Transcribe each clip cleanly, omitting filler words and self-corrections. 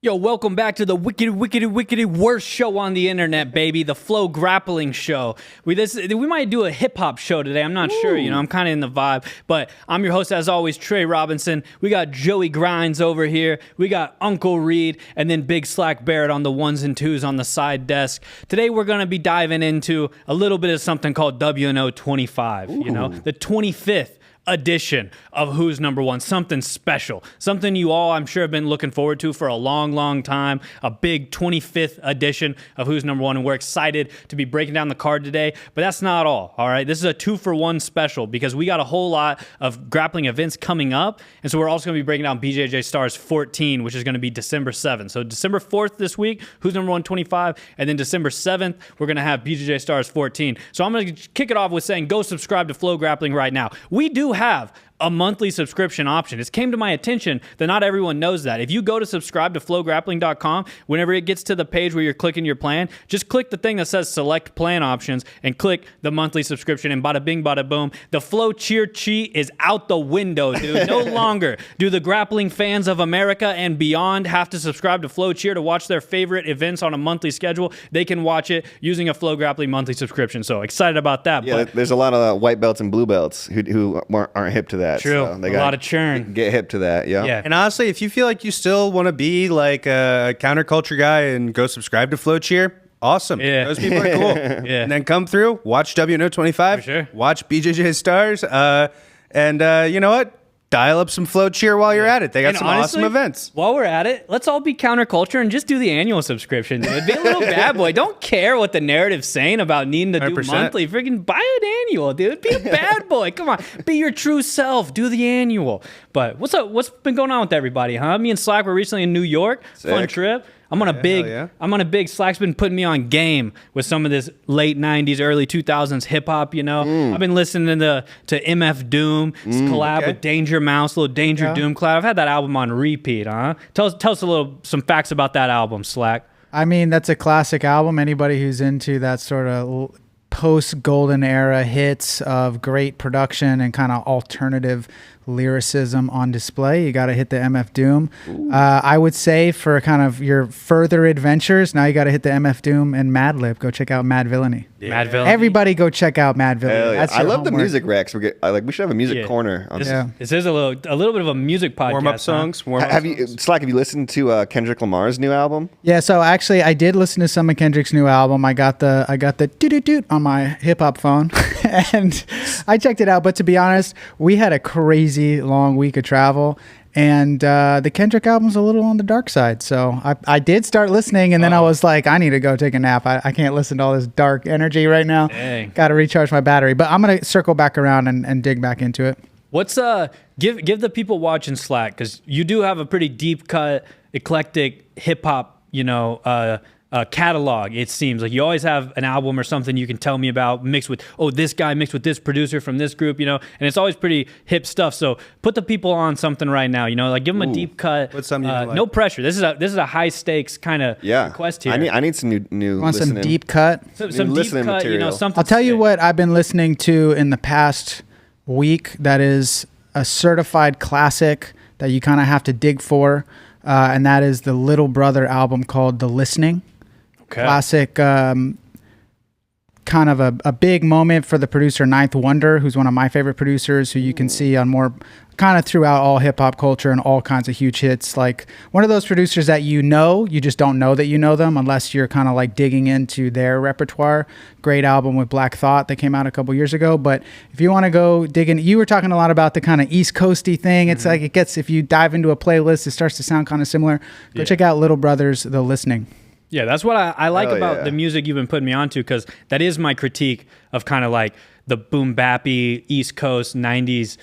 Yo, welcome back to the wicked worst show on the internet, baby. The FloGrappling show. We might do a hip hop show today. I'm not sure. You know, I'm kind of in the vibe. But I'm your host, as always, Trey Robinson. We got Joey Grinds over here. We got Uncle Reed, and then Big Slack Barrett on the ones and twos on the side desk. Today, we're gonna be diving into a little bit of something called WNO 25. You know, the 25th edition of Who's Number One, something special, something you all, I'm sure, have been looking forward to for a long time, a big 25th edition of Who's Number One, and we're excited to be breaking down the card today, but that's not all right? This is a 2-for-1 special because we got a whole lot of grappling events coming up, and so we're also going to be breaking down BJJ Stars 14, which is going to be December 7th. So December 4th this week, Who's Number One 25, and then December 7th, we're going to have BJJ Stars 14. So I'm going to kick it off with saying, go subscribe to FloGrappling right now. We do have a monthly subscription option. It came to my attention that not everyone knows that. If you go to subscribe to FloGrappling.com, whenever it gets to the page where you're clicking your plan, just click the thing that says select plan options and click the monthly subscription, and bada bing, bada boom. The Flo Cheer cheat is out the window, dude. No longer do the grappling fans of America and beyond have to subscribe to Flo Cheer to watch their favorite events on a monthly schedule. They can watch it using a FloGrappling monthly subscription. So excited about that. Yeah, but there's a lot of white belts and blue belts who aren't hip to that. True. So they a lot of churn. Get hip to that. Yeah. And honestly, if you feel like you still want to be like a counterculture guy and go subscribe to Flo Cheer, awesome. Yeah. Those people are cool. Yeah. And then come through, watch WNO 25, For sure. watch BJJ Stars, and you know what? Dial up some Flo Cheer while you're at it. They got And some honestly, awesome events. While we're at it, let's all be counterculture and just do the annual subscription, dude. Be a little bad boy. Don't care what the narrative's saying about needing to do 100%. monthly. Freaking buy an annual, dude. Be a bad boy. Come on. Be your true self. Do the annual. But what's up? What's been going on with everybody, huh? Me and Slack were recently in New York. Sick. Fun trip. I'm on a big Slack's been putting me on game with some of this late 90s, early 2000s hip hop, you know. I've been listening to MF Doom, his collab with Danger Mouse, little Danger Doom collab. I've had that album on repeat, huh? Tell us some facts about that album, Slack. I mean, that's a classic album. Anybody who's into that sort of post-golden era hits of great production and kind of alternative lyricism on display, you got to hit the MF Doom. I would say for kind of your further adventures, now you got to hit the MF Doom and Madlib. Go check out Mad Villainy. Yeah. Mad Villainy. Everybody go check out Mad Villainy. Yeah. That's I your love the homework. music racks. We should have a music corner. On This is a little bit of a music podcast. Warm-up songs. Warm-up Have you, Slack? Have you listened to Kendrick Lamar's new album? Yeah, so actually I did listen to some of Kendrick's new album. I got the doot on my hip hop phone and I checked it out, but to be honest, we had a crazy long week of travel, and the Kendrick album's a little on the dark side. So I did start listening, and then I was like, I need to go take a nap. I can't listen to all this dark energy right now. Got to recharge my battery. But I'm going to circle back around and dig back into it. What's give the people watching Slack, because you do have a pretty deep cut, eclectic hip hop, catalog. It seems like you always have an album or something you can tell me about mixed with this guy mixed with this producer from this group, and it's always pretty hip stuff. So put the people on something right now, like give them a deep cut. What's something you like? No pressure. This is a high stakes kind of request here. I need some new Want listening. some deep cut? some deep listening cut, material. something. I'll tell you sick. what I've been listening to in the past week that is a certified classic that you kind of have to dig for, and that is the Little Brother album called The Listening. Okay. Classic, kind of a big moment for the producer Ninth Wonder, who's one of my favorite producers, who you can see on more kind of throughout all hip hop culture and all kinds of huge hits. Like one of those producers that you just don't know that you know them unless you're kind of like digging into their repertoire. Great album with Black Thought that came out a couple years ago. But if you want to go dig in, you were talking a lot about the kind of East Coasty thing. It's like if you dive into a playlist, it starts to sound kind of similar. Go check out Little Brothers, The Listening. Yeah, that's what I like about the music you've been putting me onto, because that is my critique of kind of like the boom bappy East Coast 90s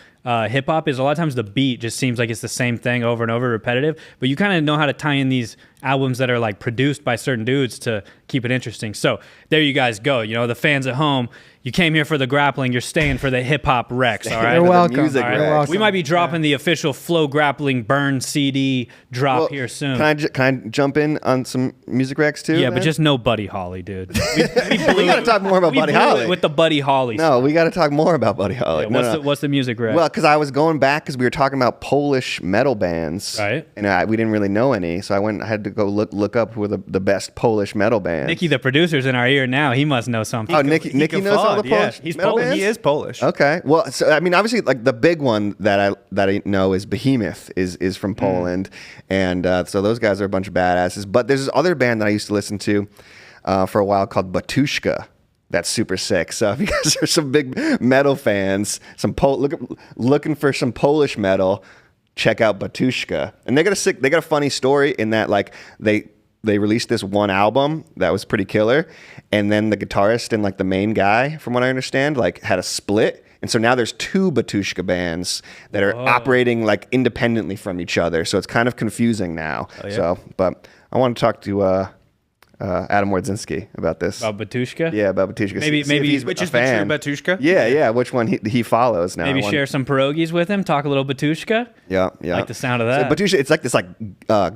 hip hop is a lot of times the beat just seems like it's the same thing over and over, repetitive, but you kind of know how to tie in these albums that are like produced by certain dudes to keep it interesting. So there you guys go. The fans at home, you came here for the grappling, you're staying for the hip hop Rex. All right, You're welcome. Music all right. Rex. welcome. We might be dropping the official FloGrappling burn CD drop here soon. Can I jump in on some music racks too? Yeah, man? but just no Buddy Holly, dude. we got to talk more about Buddy Holly. With the Buddy Holly. No, we got to talk more about Buddy Holly. Yeah, what's the music rack? Well, because I was going back because we were talking about Polish metal bands, Right. And we didn't really know any, so I had to go look up who the best Polish metal bands. Nicky, the producer's in our ear now. He must know something. Oh, Nicky knows all the Polish He's metal Polish. bands? He is Polish. Okay, well, so I mean, obviously, like the big one that I know is Behemoth is from Poland, and so those guys are a bunch of badasses. But there's this other band that I used to listen to for a while called Batushka. That's super sick. So if you guys are some big metal fans, looking for some Polish metal, check out Batushka. And they got a funny story in that like they released this one album that was pretty killer, and then the guitarist and like the main guy, from what I understand, like had a split. And so now there's two Batushka bands that are operating like independently from each other. So it's kind of confusing now. Oh, yeah. So, but I want to talk to Adam Wardzinski about this. About Batushka? Yeah, about Batushka. Maybe- See if he's Which a is the fan. true Batushka? Yeah. Which one he follows now? Maybe I share some pierogies with him. Talk a little Batushka. Yeah. Like the sound of So that. Batushka, it's like this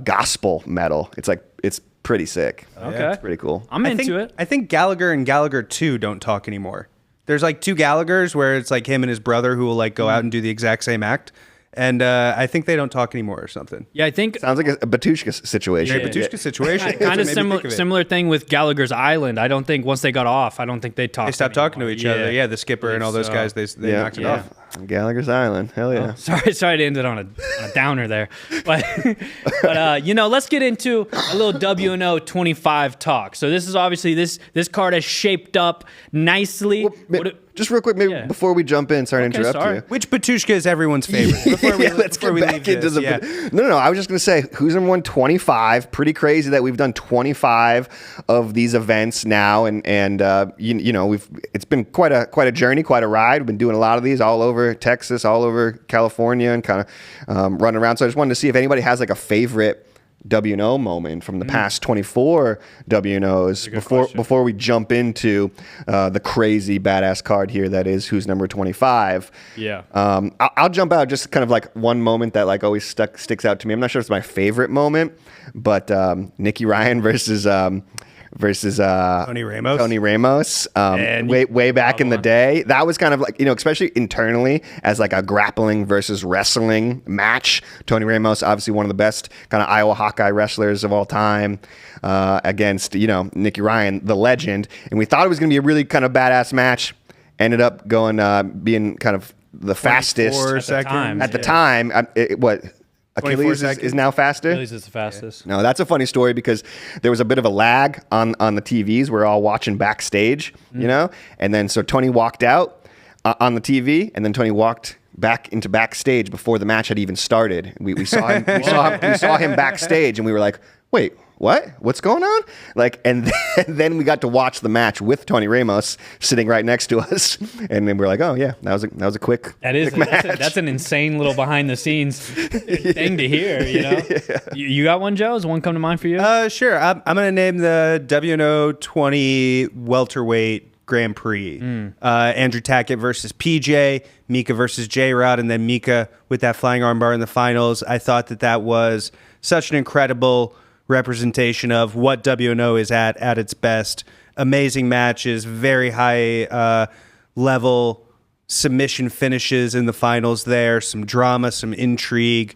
gospel metal. It's pretty sick. Okay. It's pretty cool. I'm into it. I think Gallagher and Gallagher 2 don't talk anymore. There's like two Gallaghers where it's like him and his brother who will like go out and do the exact same act. And I think they don't talk anymore or something. Yeah, I think Sounds like a Batushka situation. Great Batushka situation. kind of That's what made me think of it. similar thing with Gallagher's Island. I don't think once they got off, I don't think they talked. They stopped talking to each other. Yeah, the skipper and all those guys, they knocked it Yeah. off. Gallagher's Island. Hell yeah. Sorry to end it on a downer there, but let's get into a little WNO 25 talk. So this is obviously this card has shaped up nicely. Just real quick, maybe Yeah. before we jump in, sorry to Okay, interrupt sorry. you. Which Batushka is everyone's favorite? Let's get back into the. Yeah. No. I was just gonna say, who's number 125? Pretty crazy that we've done 25 of these events now, and it's been quite a journey, quite a ride. We've been doing a lot of these all over Texas, all over California, and kind of running around. So I just wanted to see if anybody has like a favorite WNO moment from the past 24 WNOs before we jump into the crazy badass card here that is who's number 25. Yeah. I'll jump out just kind of like one moment that like always sticks out to me. I'm not sure if it's my favorite moment, but Nicky Ryan versus Tony Ramos. Tony Ramos, way back in the day. That was kind of like, especially internally as like a grappling versus wrestling match. Tony Ramos, obviously one of the best kind of Iowa Hawkeye wrestlers of all time, against, Nicky Ryan, the legend. And we thought it was going to be a really kind of badass match. Ended up going, being kind of the fastest at the time. Achilles is now faster. Achilles is the fastest. No, that's a funny story because there was a bit of a lag on the TVs. We're all watching backstage, and then so Tony walked out on the TV, and then Tony walked back into backstage before the match had even started. We saw him. we saw him backstage, and we were like, "Wait, what? What's going on?" Like, and then we got to watch the match with Tony Ramos sitting right next to us, and then we're like, "Oh yeah, that was a quick match." That's an insane little behind the scenes thing to hear. You got one, Joe? Does one come to mind for you? Sure. I'm going to name the WNO 20 welterweight Grand Prix. Andrew Tackett versus PJ, Mika versus J-Rod, and then Mika with that flying armbar in the finals. I thought that was such an incredible representation of what WNO is at its best. Amazing matches, very high level submission finishes in the finals there, some drama, some intrigue,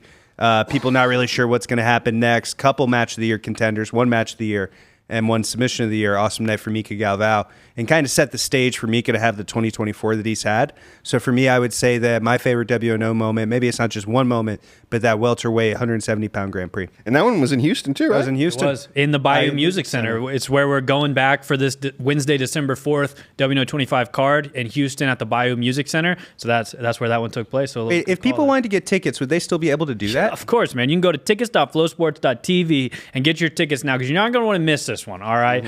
people not really sure what's going to happen next. Couple match of the year contenders, one match of the year and one submission of the year. Awesome night for Mika Galvao, and kind of set the stage for Mika to have the 2024 that he's had. So for me, I would say that my favorite WNO moment, maybe it's not just one moment, but that welterweight 170-pound Grand Prix. And that one was in Houston too, right? That was in Houston. It was in the Bayou Music Center. It's where we're going back for this Wednesday, December 4th, WNO 25 card in Houston at the Bayou Music Center. So that's where that one took place. So Wait, if people wanted to get tickets, would they still be able to do that? Of course, man. You can go to tickets.flowsports.tv and get your tickets now because you're not going to want to miss this one, all right?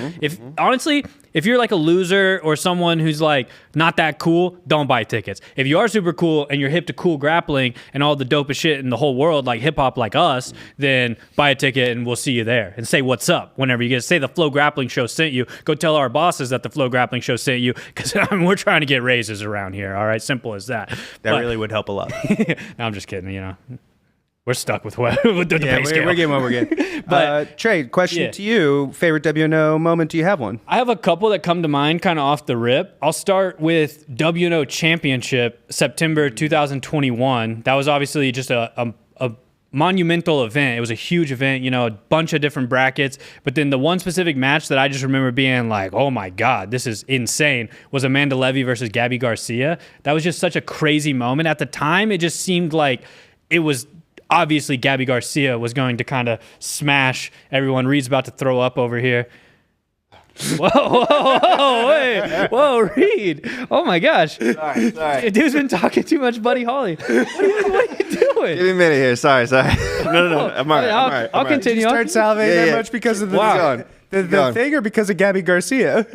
Honestly, if you're like a loser or someone who's like not that cool, don't buy tickets. If you are super cool and you're hip to cool grappling and all the dopest shit in the whole world, like hip hop like us, then buy a ticket and we'll see you there. And say what's up whenever you get. Say the FloGrappling show sent you. Go tell our bosses that the FloGrappling show sent you because we're trying to get raises around here. All right, simple as that. That really would help a lot. No, I'm just kidding. we're stuck with what with the pay scale. we're getting what we're getting. But Trey, question to you: favorite WNO moment? Do you have one? I have a couple that come to mind kind of off the rip. I'll start with WNO Championship, September 2021. That was obviously just a monumental event. It was a huge event, a bunch of different brackets. But then the one specific match that I just remember being like, oh my God, this is insane, was Amanda Levy versus Gabby Garcia. That was just such a crazy moment. At the time, it just seemed like it was obviously Gabby Garcia was going to kind of smash everyone. Reed's about to throw up over here. Whoa, wait. Whoa, Reed. Oh my gosh. Sorry. Dude's been talking too much, Buddy Holly. What are you doing? Give me a minute here. Sorry. No. I'm all right. I'll continue. Start salivating that much because of the thing or because of Gabby Garcia?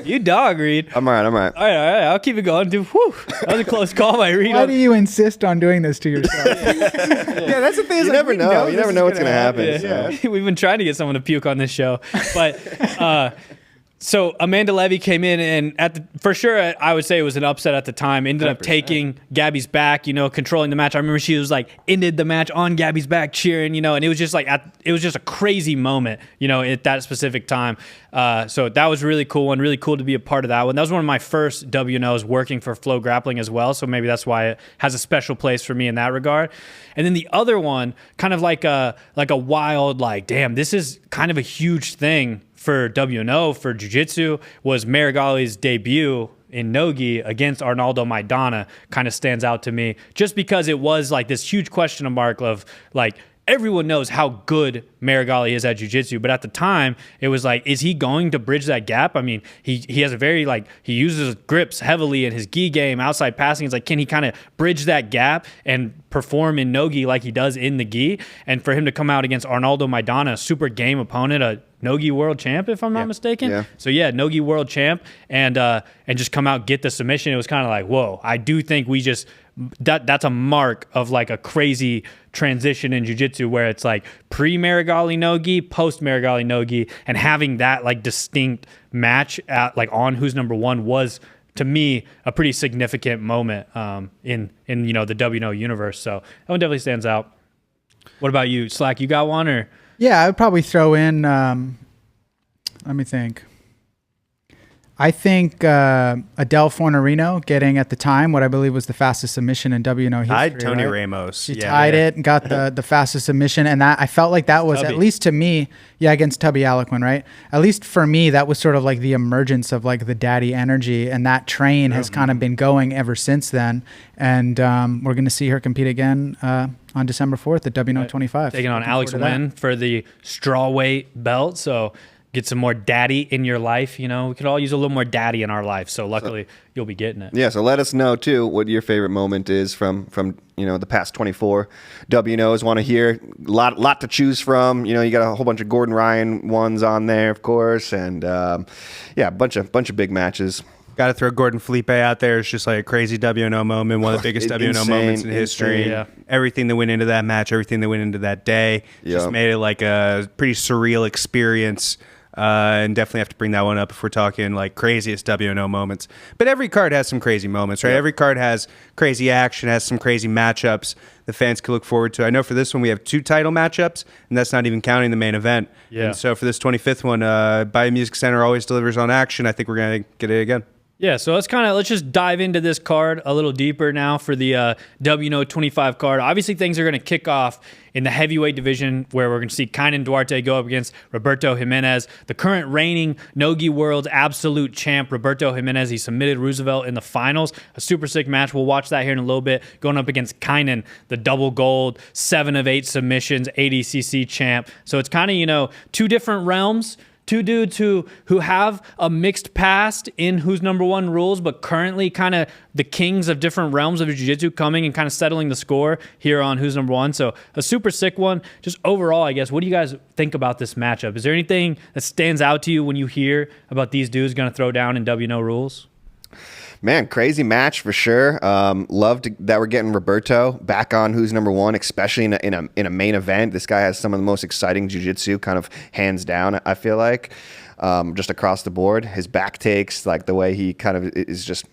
You dog, Reed. I'm all right. All right. I'll keep it going, dude. Whew. That was a close call by Reed. Why do you insist on doing this to yourself? Yeah, that's the thing. You never know. You never know what's going to happen. Yeah. So. We've been trying to get someone to puke on this show. But so Amanda Levy came in, and for sure, I would say it was an upset at the time. Ended up taking Gabby's back, controlling the match. I remember she was like ended the match on Gabby's back, cheering, and it was just like it was just a crazy moment, at that specific time. So that was really cool and really cool to be a part of that one. That was one of my first WNOs working for FloGrappling as well. So maybe that's why it has a special place for me in that regard. And then the other one, kind of like a wild, damn, this is kind of a huge thing for WNO, for Jiu-Jitsu, was Marigali's debut in Nogi against Arnaldo Maidana. Kind of stands out to me just because it was like this huge question mark of everyone knows how good Marigali is at jiu-jitsu, but at the time, it was like, is he going to bridge that gap? I mean, he has a very, he uses grips heavily in his gi game, outside passing. It's like, can he kind of bridge that gap and perform in Nogi like he does in the gi? And for him to come out against Arnaldo Maidana, a super game opponent, a Nogi world champ, if I'm not mistaken. Yeah. So yeah, Nogi world champ, and just come out, get the submission. It was kind of like, whoa, I do think we just, that's a mark of a crazy transition in jiu-jitsu where it's pre-Marigali Nogi, post-Marigali Nogi, and having that distinct match at on who's number one was, to me, a pretty significant moment in the WNO universe. So that one definitely stands out. What about you, Slack? You got one or? Yeah, I would probably throw in. Let me think. I think Adele Fornarino getting at the time what I believe was the fastest submission in WNO history. Tied Tony Ramos. She tied it and got the fastest submission, and that I felt like that was, at least to me, against Tubby Aliquin, right? At least for me, that was sort of the emergence of the daddy energy, and that train has kind of been going ever since then. And we're going to see her compete again on December 4th at WNO 25. Taking on Alex Nguyen for the strawweight belt, so get some more daddy in your life. We could all use a little more daddy in our life. So luckily, you'll be getting it. Yeah. So let us know too what your favorite moment is from the past 24 WNOs. Want to hear lot to choose from. You got a whole bunch of Gordon Ryan ones on there, of course, and a bunch of big matches. Got to throw Gordon Felipe out there. It's just a crazy WNO moment, one of the biggest WNO moments in history. Yeah. Everything that went into that match, everything that went into that day, just made it a pretty surreal experience. And definitely have to bring that one up if we're talking craziest WNO moments. But every card has some crazy moments, right? Yeah. Every card has crazy action, has some crazy matchups the fans can look forward to. I know for this one we have 2 title matchups, and that's not even counting the main event. Yeah. And so for this 25th one, Bayou Music Center always delivers on action. I think we're going to get it again. Yeah, so let's just dive into this card a little deeper now for the WNO 25 card. Obviously, things are going to kick off in the heavyweight division where we're going to see Duarte go up against Roberto Jimenez, the current reigning Nogi World absolute champ, Roberto Jimenez. He submitted Roosevelt in the finals, a super sick match. We'll watch that here in a little bit, going up against Kynan, the double gold, 7 of 8 submissions, ADCC champ. So it's kind of, 2 different realms. 2 dudes who have a mixed past in Who's Number One rules, but currently kind of the kings of different realms of jiu-jitsu coming and kind of settling the score here on Who's Number One. So a super sick one. Just overall, I guess, what do you guys think about this matchup? Is there anything that stands out to you when you hear about these dudes going to throw down in WNO rules? Man, crazy match for sure. Loved that we're getting Roberto back on Who's Number One, especially in a main event. This guy has some of the most exciting jiu-jitsu, kind of hands down, I feel like, just across the board. His back takes, the way he kind of is just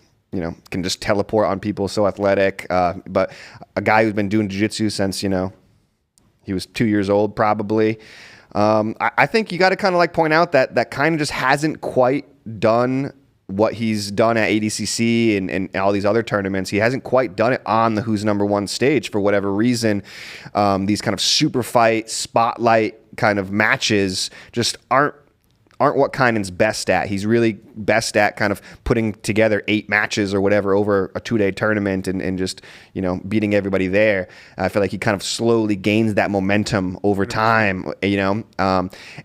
can just teleport on people, so athletic. But a guy who's been doing jiu-jitsu since, he was 2 years old probably. I think you got to kind of like point out that kind of just hasn't quite done what he's done at ADCC and all these other tournaments. He hasn't quite done it on the Who's Number One stage for whatever reason. These kind of super fight, spotlight kind of matches just aren't what Kinan's best at. He's really best at kind of putting together 8 matches or whatever over a 2-day tournament and just, beating everybody there. I feel like he kind of slowly gains that momentum over time, and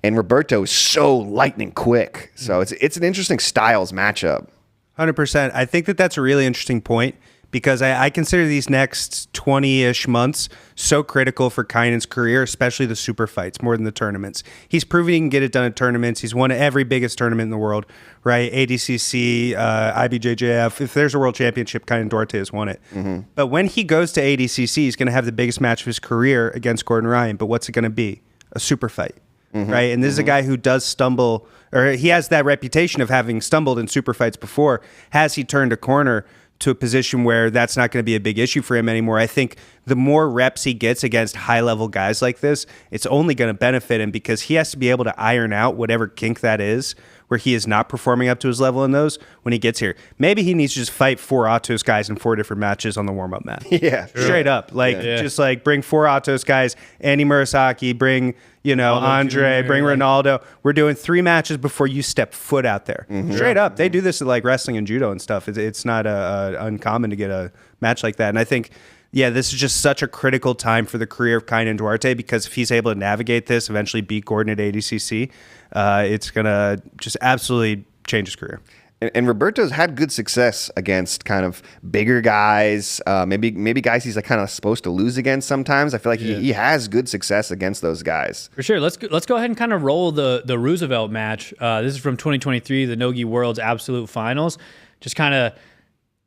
Roberto is so lightning quick. So it's an interesting styles matchup. 100%. I think that's a really interesting point because I consider these next 20-ish months so critical for Kinan's career, especially the super fights, more than the tournaments. He's proven he can get it done at tournaments. He's won every biggest tournament in the world, right? ADCC, IBJJF. If there's a world championship, Kinan Duarte has won it. Mm-hmm. But when he goes to ADCC, he's going to have the biggest match of his career against Gordon Ryan. But what's it going to be? A super fight, right? And this is a guy who does stumble, or he has that reputation of having stumbled in super fights before. Has he turned a corner to a position where that's not going to be a big issue for him anymore? I think the more reps he gets against high-level guys like this, it's only going to benefit him because he has to be able to iron out whatever kink that is where he is not performing up to his level in those when he gets here. Maybe he needs to just fight 4 Atos guys in 4 different matches on the warm-up mat. Yeah. Straight up. Just like bring 4 Atos guys, Andy Murasaki, bring, Andre, bring Ronaldo. We're doing 3 matches before you step foot out there. Mm-hmm. Straight up. They do this at like wrestling and judo and stuff. It's not uncommon to get a match like that. And I think, this is just such a critical time for the career of Kinan Duarte because if he's able to navigate this, eventually beat Gordon at ADCC, it's going to just absolutely change his career. And Roberto's had good success against kind of bigger guys, maybe guys he's like kind of supposed to lose against sometimes. I feel like he has good success against those guys. For sure. Let's go ahead and kind of roll the Roosevelt match. This is from 2023, the Nogi Worlds Absolute Finals. Just kind of,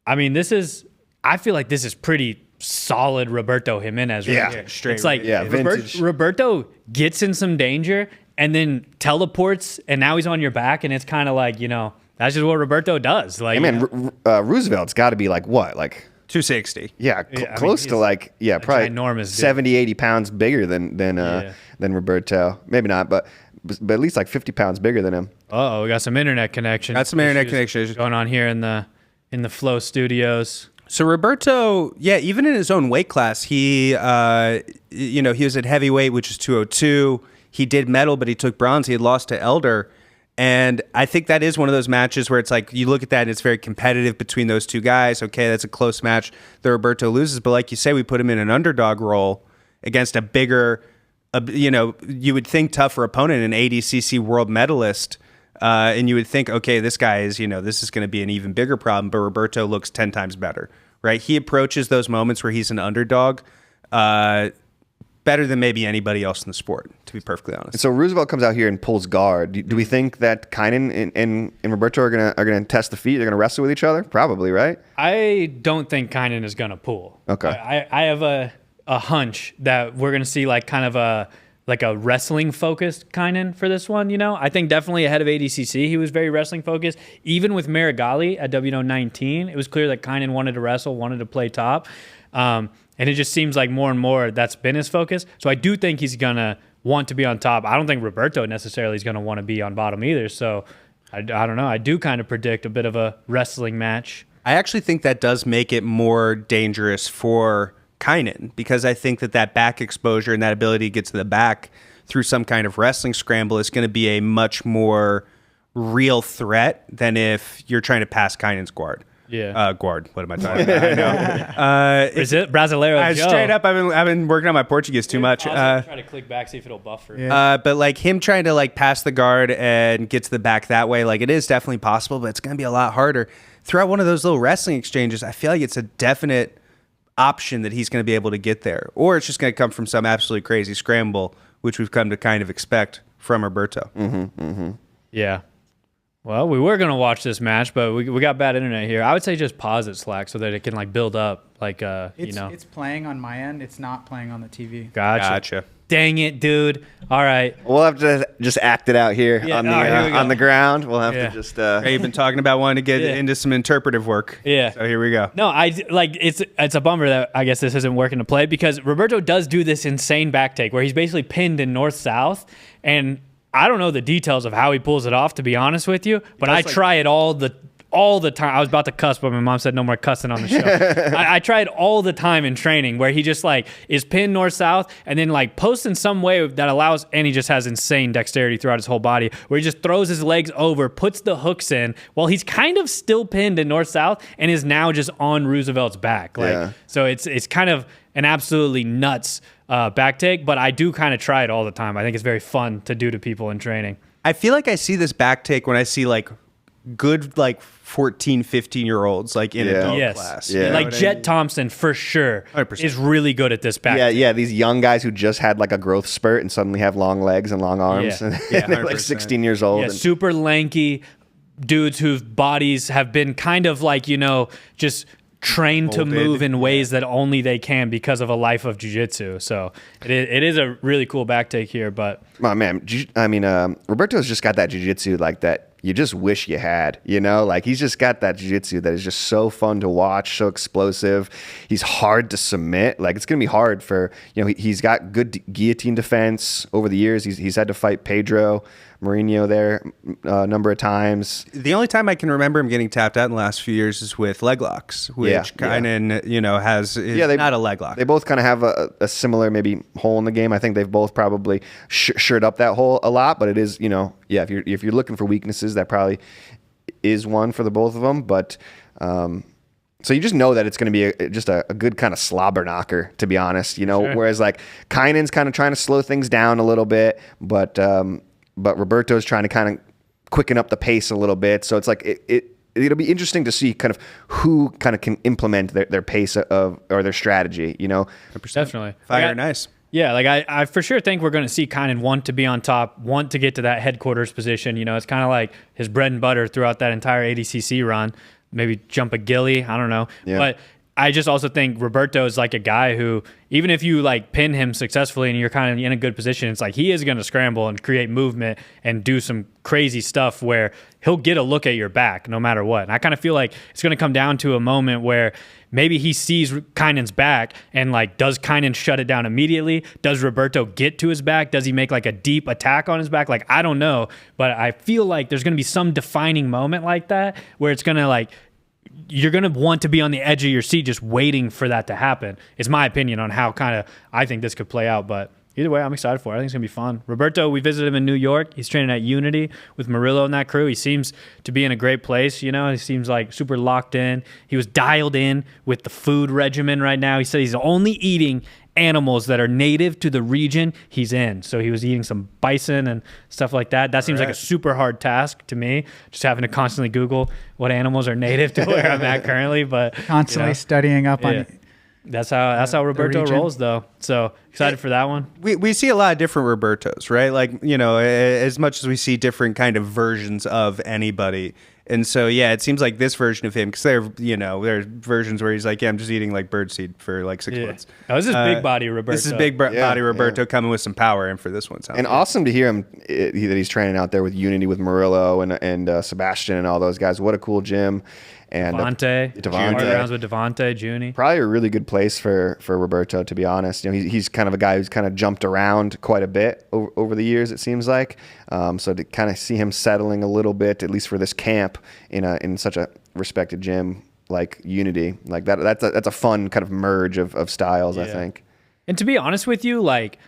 I feel like this is pretty solid Roberto Jimenez right here. Straight. It's like vintage. Roberto gets in some danger and then teleports and now he's on your back and it's kind of like, that's just what Roberto does. Like, Roosevelt's got to be like what? Like 260. Yeah, close to like, probably ginormous 70, 80 pounds bigger than Roberto. Maybe not, but at least like 50 pounds bigger than him. We got some internet connection. Got some internet connection going on here in the Flow Studios. So Roberto, even in his own weight class, he was at heavyweight, which is 202. He did medal, but he took bronze. He had lost to Elder. And I think that is one of those matches where it's like you look at that and it's very competitive between those two guys. Okay, that's a close match that Roberto loses. But like you say, we put him in an underdog role against a bigger, you would think tougher opponent, an ADCC world medalist. And you would think, okay, this guy is, this is going to be an even bigger problem. But Roberto looks 10 times better, right? He approaches those moments where he's an underdog better than maybe anybody else in the sport, to be perfectly honest. So Roosevelt comes out here and pulls guard. Do we think that Kinan and Roberto are gonna test the feet? They're gonna wrestle with each other? Probably, right? I don't think Kinan is gonna pull. Okay. I have a hunch that we're gonna see like kind of a wrestling focused Kinan for this one. I think definitely ahead of ADCC he was very wrestling focused. Even with Marigali at WNO 19, it was clear that Kinan wanted to wrestle, wanted to play top. And it just seems like more and more that's been his focus. So I do think he's going to want to be on top. I don't think Roberto necessarily is going to want to be on bottom either. So I don't know. I do kind of predict a bit of a wrestling match. I actually think that does make it more dangerous for Kinan because I think that back exposure and that ability to get to the back through some kind of wrestling scramble is going to be a much more real threat than if you're trying to pass Kinan's guard. Yeah. Guard. What am I talking about? I know. Brasileiro Joe. Straight up, I've been working on my Portuguese too much. Try to click back, see if it'll buffer. Yeah. But like him trying to like pass the guard and get to the back that way, like it is definitely possible, but it's going to be a lot harder. Throughout one of those little wrestling exchanges, I feel like it's a definite option that he's going to be able to get there. Or it's just going to come from some absolutely crazy scramble, which we've come to kind of expect from Roberto. Mm-hmm, mm-hmm. Yeah. Well, we were going to watch this match, but we got bad internet here. I would say just pause it, Slack, so that it can like build up. Like, It's playing on my end. It's not playing on the TV. Gotcha. dang it, dude. All right. We'll have to just act it out here Yeah, on the here we go. on the ground. We'll have Yeah. to just. Hey, you've been talking about wanting to get into some interpretive work. Yeah. So here we go. No, it's a bummer that I guess this isn't working to play because Roberto does do this insane back take where he's basically pinned in north-south, and I don't know the details of how he pulls it off, to be honest with you, but I try it all the time. I was about to cuss, but my mom said no more cussing on the show. I try it all the time in training where he just like is pinned north-south and then like posts in some way that allows, and he just has insane dexterity throughout his whole body where he just throws his legs over, puts the hooks in while he's kind of still pinned in north-south and is now just on Roosevelt's back. So it's kind of an absolutely nuts back take, but I do kind of try it all the time. I think it's very fun to do to people in training. I feel like I see this back take when I see like good like 14, 15-year-olds like in adult class. Yeah. Like Jet Thompson for sure 100%. is really good at this back. Yeah, these young guys who just had like a growth spurt and suddenly have long legs and long arms, Yeah. and Yeah, they're like 100%. 16 years old. Yeah, and- super lanky dudes whose bodies have been kind of like, just trained to Molded. move in ways that only they can because of a life of jiu-jitsu. So it is a really cool back take here, but Oh man, Roberto's just got that jiu-jitsu like that you just wish you had, like he's just got that jiu-jitsu that is just so fun to watch, so explosive. He's hard to submit. Like it's going to be hard for, he's got good guillotine defense over the years. He's had to fight Pedro Marinho there a number of times. The only time I can remember him getting tapped out in the last few years is with leg locks, which Kynan, is not a leg lock. They both kind of have a similar maybe hole in the game. I think they've both probably shored up that hole a lot, but it is, if you're looking for weaknesses, that probably is one for the both of them. But so you just know that it's going to be just a good kind of slobber knocker, to be honest. Sure. Whereas like Kynan's kind of trying to slow things down a little bit, but Roberto's trying to kind of quicken up the pace a little bit. So it's like it'll be interesting to see kind of who kind of can implement their pace or their strategy. definitely. Fire nice. Yeah, like I for sure think we're going to see Kynan want to be on top, want to get to that headquarters position. It's kind of like his bread and butter throughout that entire ADCC run. Maybe jump a gilly, I don't know. Yeah. But I just also think Roberto is like a guy who, even if you like pin him successfully and you're kind of in a good position, it's like he is going to scramble and create movement and do some crazy stuff where he'll get a look at your back no matter what. And I kind of feel like it's going to come down to a moment where maybe he sees Kynan's back and like, does Kynan shut it down immediately? Does Roberto get to his back? Does he make like a deep attack on his back? Like, I don't know, but I feel like there's going to be some defining moment like that where it's going to like, you're going to want to be on the edge of your seat just waiting for that to happen. It's my opinion on how kind of I think this could play out. But either way, I'm excited for it. I think it's going to be fun. Roberto, we visited him in New York. He's training at Unity with Murillo and that crew. He seems to be in a great place. He seems like super locked in. He was dialed in with the food regimen right now. He said he's only eating animals that are native to the region he's in. So he was eating some bison and stuff like that. That seems like a super hard task to me, just having to constantly Google what animals are native to where I'm at currently. But Constantly studying up on that's how Roberto region. rolls, though. So excited for that one. We see a lot of different Robertos, right? Like, as much as we see different kind of versions of anybody. And so, yeah, it seems like this version of him, because there's versions where he's like, I'm just eating like birdseed for like 6 months. Oh, this is big body Roberto. This is big body Roberto coming with some power in for this one. And awesome to hear him that he's training out there with Unity with Murillo and Sebastian and all those guys. What a cool gym. And Devontae. Rounds with Devontae, Junie. Probably a really good place for Roberto, to be honest. He's kind of a guy who's kind of jumped around quite a bit over the years, it seems like. So to kind of see him settling a little bit, at least for this camp, in such a respected gym like Unity, like that's a fun kind of merge of styles, I think. And to be honest with you, like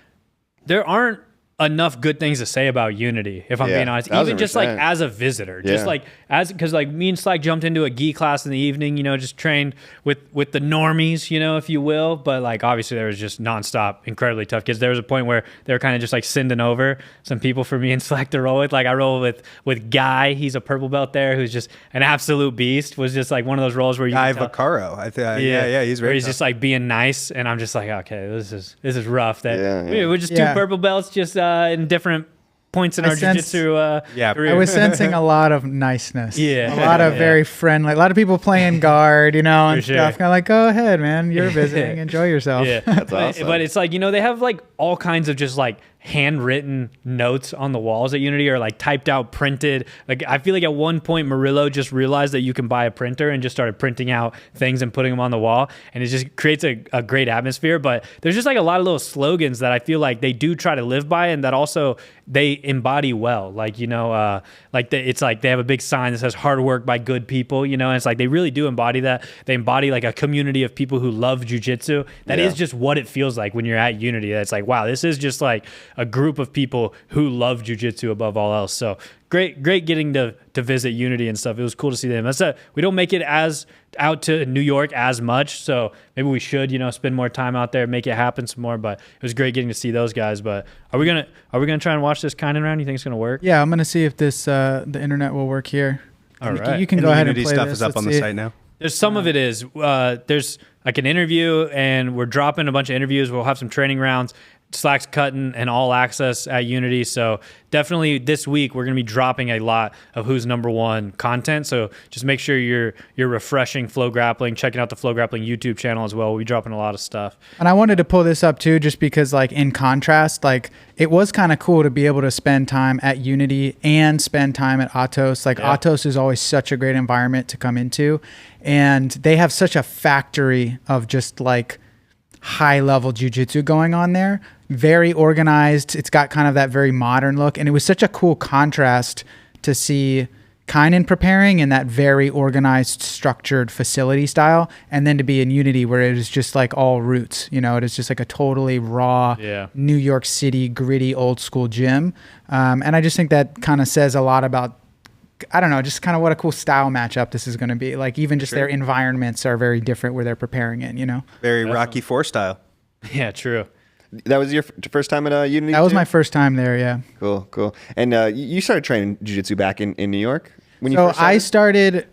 there aren't enough good things to say about Unity, if I'm being honest. Even just like 1000%. as a visitor, just like because like me and Slack jumped into a gi class in the evening, just trained with the normies, if you will. But like obviously there was just nonstop, incredibly tough kids. There was a point where they were kind of just like sending over some people for me and Slack to roll with. Like I roll with Guy, he's a purple belt there, who's just an absolute beast. Was just like one of those rolls where you Guy can tell- Vaccaro, I think. Yeah, he's where very he's tough. just like being nice, and I'm just like, okay, this is rough. That Yeah. we're just two Yeah. purple belts, just in different points in our jiu-jitsu career. I was sensing a lot of niceness. Yeah. A lot of very friendly. A lot of people playing guard, and For sure. stuff. Kind of like, go ahead, man. You're visiting. Enjoy yourself. Yeah, That's awesome. But it's like, they have like all kinds of just like handwritten notes on the walls at Unity, or like typed out, printed. Like I feel like at one point Murillo just realized that you can buy a printer and just started printing out things and putting them on the wall, and it just creates a great atmosphere. But there's just like a lot of little slogans that I feel like they do try to live by, and that also they embody well. Like it's like they have a big sign that says "Hard work by good people," and it's like they really do embody that. They embody like a community of people who love jiu-jitsu. That is just what it feels like when you're at Unity. It's like, wow, this is just like a group of people who love jiu-jitsu above all else. So great getting to visit Unity and stuff. It was cool to see them. We don't make it as out to New York as much, so maybe we should spend more time out there, make it happen some more. But it was great getting to see those guys. But are we gonna try and watch this kind of round? You think it's gonna work? Yeah, I'm gonna see if this the internet will work here. All right. You can And go the ahead and Unity play stuff this. is up on the site now. There's some of it is. There's like an interview, and we're dropping a bunch of interviews. We'll have some training rounds. Slack's cutting and all access at Unity. So definitely this week we're going to be dropping a lot of who's number one content. So just make sure you're refreshing FloGrappling, checking out the FloGrappling YouTube channel as well. We'll be dropping a lot of stuff. And I wanted to pull this up too, just because like in contrast, like it was kind of cool to be able to spend time at Unity and spend time at Atos. Like Atos is always such a great environment to come into, and they have such a factory of just like high level jiu-jitsu going on there. Very organized. It's got kind of that very modern look, and it was such a cool contrast to see Kynan preparing in that very organized, structured facility style, and then to be in Unity where it is just like all roots. It is just like a totally raw New York City gritty old school gym, and I just think that kind of says a lot about, I don't know, just kind of what a cool style matchup this is going to be. Like even just their environments are very different where they're preparing in. Very Rocky IV style. Yeah, true. That was your first time at Unity? That was too? my first time there, yeah. Cool. And you started training jiu-jitsu back in New York? When you So first I started,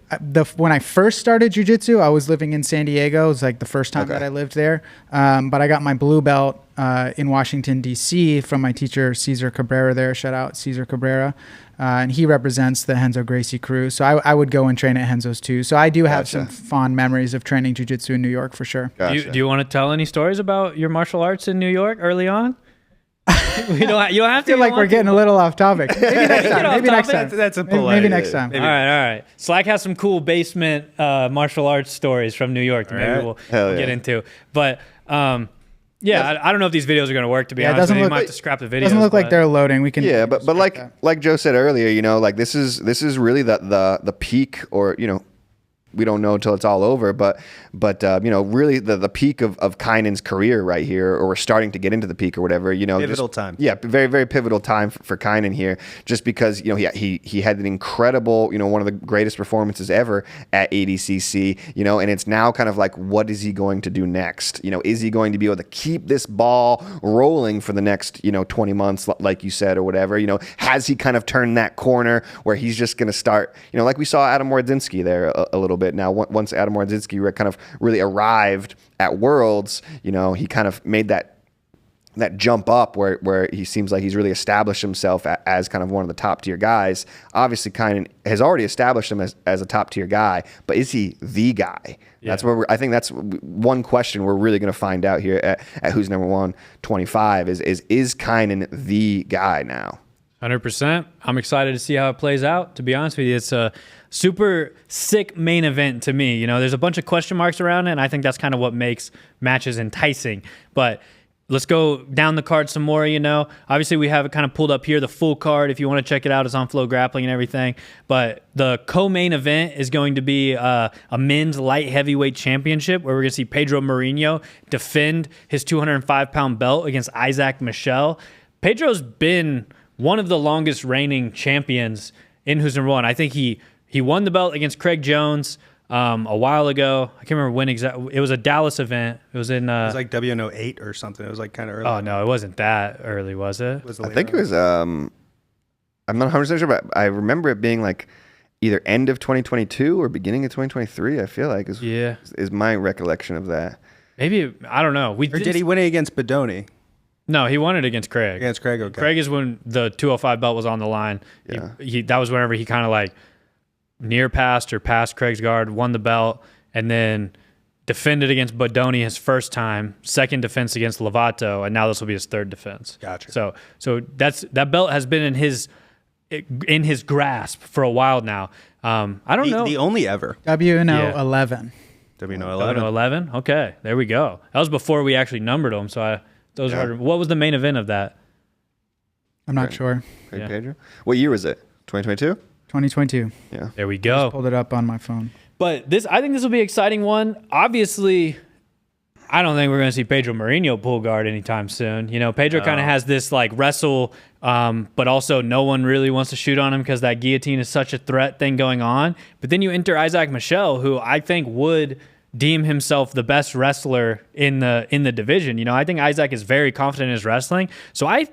when I first started jiu-jitsu, I was living in San Diego. It was like the first time that I lived there. But I got my blue belt in Washington, D.C. from my teacher, Cesar Cabrera there. Shout out Cesar Cabrera. And he represents the Renzo Gracie crew. So I would go and train at Renzo's too. So I do have some fond memories of training jiu-jitsu in New York for sure. Gotcha. Do you want to tell any stories about your martial arts in New York early on? You don't have to. I feel like we're getting a little off topic. Maybe next time. Maybe next time. That's a Maybe polite. next time. All right. Slack has some cool basement martial arts stories from New York that maybe we'll get into. But I don't know if these videos are going to work, to be honest with you. You might have to scrap the videos. Doesn't look like they're loading. We can. Yeah, but like Joe said earlier, like this is really the peak, or we don't know until it's all over, but really the peak of Kynan's career right here, or we're starting to get into the peak or whatever, Pivotal time. Yeah, very, very pivotal time for Kynan here, just because, he had an incredible, one of the greatest performances ever at ADCC, and it's now kind of like, what is he going to do next? Is he going to be able to keep this ball rolling for the next, 20 months, like you said, or whatever? Has he kind of turned that corner where he's just going to start, like we saw Adam Wardzinski there a little bit. Now, once Adam Wardzinski kind of really arrived at Worlds, he kind of made that jump up where he seems like he's really established himself as kind of one of the top tier guys. Obviously, Kynan has already established him as a top tier guy, but is he the guy? Yeah. That's where I think that's one question we're really going to find out here at Who's Number 125 is Kynan the guy now? 100%. I'm excited to see how it plays out. To be honest with you, it's a super sick main event to me. There's a bunch of question marks around it, and I think that's kind of what makes matches enticing. But let's go down the card some more, Obviously, we have it kind of pulled up here, the full card. If you want to check it out, it's on FloGrappling and everything. But the co-main event is going to be a men's light heavyweight championship, where we're going to see Pedro Marinho defend his 205-pound belt against Isaac Michell. Pedro's been one of the longest reigning champions in Who's Number One. I think he won the belt against Craig Jones a while ago. I can't remember when exactly. It was a Dallas event. It was in. It was like WNO 8 or something. It was like kind of early. Oh no, it wasn't that early, was it? I think it was. I'm not 100% sure, but I remember it being like either end of 2022 or beginning of 2023. I feel like is my recollection of that. Maybe I don't know. Or did he win it against Bedoni? No, he won it against Craig. Against Craig, okay. Craig is when the 205 belt was on the line. Yeah. That was whenever he kind of like near passed or passed Craig's guard, won the belt, and then defended against Bodoni his first time, second defense against Lovato, and now this will be his third defense. Gotcha. So that belt has been in his grasp for a while now. I don't know. The only ever. WNO 11. WNO 11. 11? Okay, there we go. That was before we actually numbered them. So those are what was the main event of that? I'm not sure. Craig Pedro. What year was it? 2022. 2022. Yeah. There we go. Pulled it up on my phone. But I think this will be an exciting one. Obviously, I don't think we're going to see Pedro Marinho pull guard anytime soon. You know, Pedro kind of has this like wrestle, but also no one really wants to shoot on him because that guillotine is such a threat thing going on. But then you enter Isaac Michell, who I think would deem himself the best wrestler in the division. You know, I think Isaac is very confident in his wrestling. So I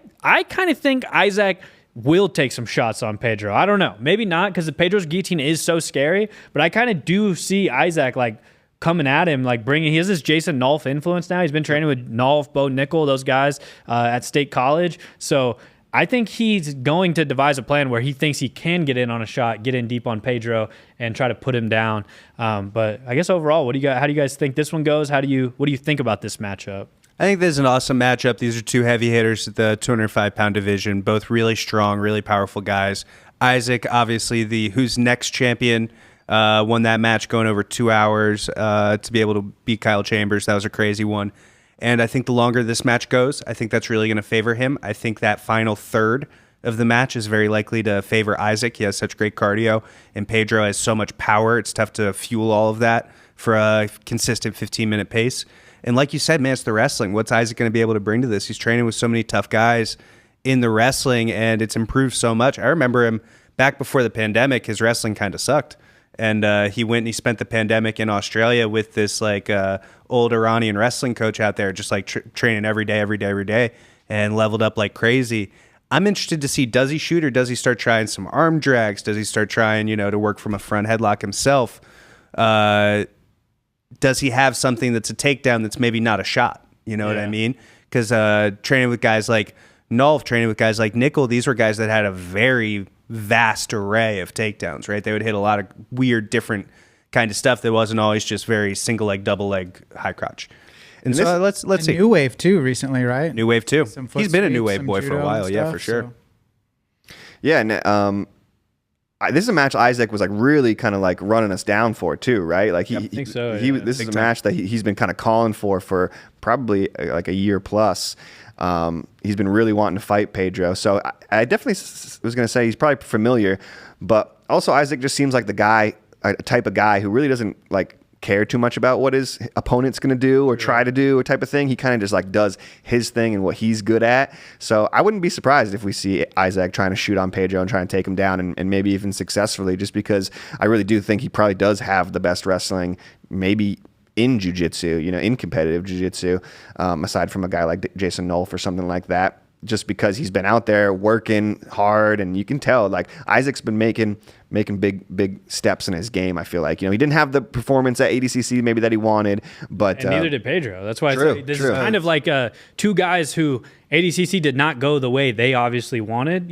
kind of think Isaac will take some shots on Pedro. I don't know. Maybe not, because Pedro's guillotine is so scary, but I kind of do see Isaac like coming at him, like he has this Jason Nolf influence now. He's been training with Nolf, Bo Nickel, those guys at State College. So I think he's going to devise a plan where he thinks he can get in on a shot, get in deep on Pedro, and try to put him down. But I guess overall, how do you guys think this one goes? What do you think about this matchup? I think this is an awesome matchup. These are two heavy hitters at the 205-pound division, both really strong, really powerful guys. Isaac, obviously, who's next champion, won that match going over 2 hours to be able to beat Kyle Chambers. That was a crazy one. And I think the longer this match goes, I think that's really going to favor him. I think that final third of the match is very likely to favor Isaac. He has such great cardio, and Pedro has so much power. It's tough to fuel all of that for a consistent 15-minute pace. And like you said, man, it's the wrestling. What's Isaac going to be able to bring to this? He's training with so many tough guys in the wrestling, and it's improved so much. I remember him back before the pandemic, his wrestling kind of sucked. And he went and he spent the pandemic in Australia with this like old Iranian wrestling coach out there, just like training every day, and leveled up like crazy. I'm interested to see, does he shoot, or does he start trying some arm drags? Does he start trying, to work from a front headlock himself? Does he have something that's a takedown that's maybe not a shot? You know what I mean? Because training with guys like Nolf, training with guys like Nickel, these were guys that had a very vast array of takedowns, right? They would hit a lot of weird, different kind of stuff that wasn't always just very single leg, double leg, high crotch. And so let's see. New Wave too recently, right? New Wave too. He's been a New Wave boy for a while, yeah, for sure. So. Yeah, and this is a match Isaac was like really kind of like running us down for too, right? Like I think so. This is a match that he's been kind of calling for probably like a year plus. He's been really wanting to fight Pedro, so I definitely was going to say he's probably familiar, but also Isaac just seems like a type of guy who really doesn't like care too much about what his opponent's going to do or try to do or type of thing. He kind of just like does his thing and what he's good at. So I wouldn't be surprised if we see Isaac trying to shoot on Pedro and trying to take him down and maybe even successfully, just because I really do think he probably does have the best wrestling, maybe in jiu-jitsu, in competitive jiu-jitsu, aside from a guy like Jason Nolf or something like that, just because he's been out there working hard, and you can tell like Isaac's been making big steps in his game. I feel like, he didn't have the performance at ADCC maybe that he wanted, but and neither did Pedro. That's why this is kind of like two guys who ADCC did not go the way they obviously wanted,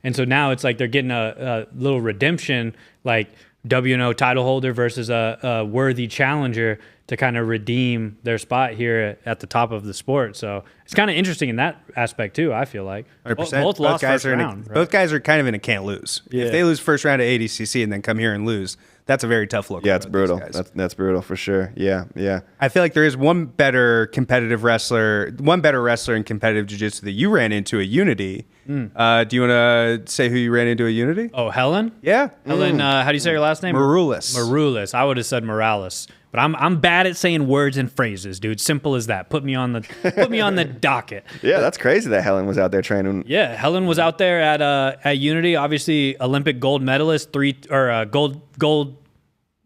and so now it's like they're getting a little redemption, like WNO title holder versus a worthy challenger to kind of redeem their spot here at the top of the sport. So it's kind of interesting in that aspect too, I feel like. 100%. Both lost first round. Both guys are kind of in a can't lose. Yeah. If they lose first round at ADCC and then come here and lose, that's a very tough look. Yeah, it's brutal. That's brutal for sure. Yeah. I feel like there is one better wrestler in competitive jiu-jitsu that you ran into at Unity. Do you want to say who you ran into at Unity? Oh, Helen? Yeah. Helen, how do you say your last name? Maroulis. I would have said Morales. But I'm bad at saying words and phrases, dude. Simple as that. Put me on the docket. Yeah, that's crazy that Helen was out there training. Yeah, Helen was out there at Unity. Obviously, Olympic gold medalist, gold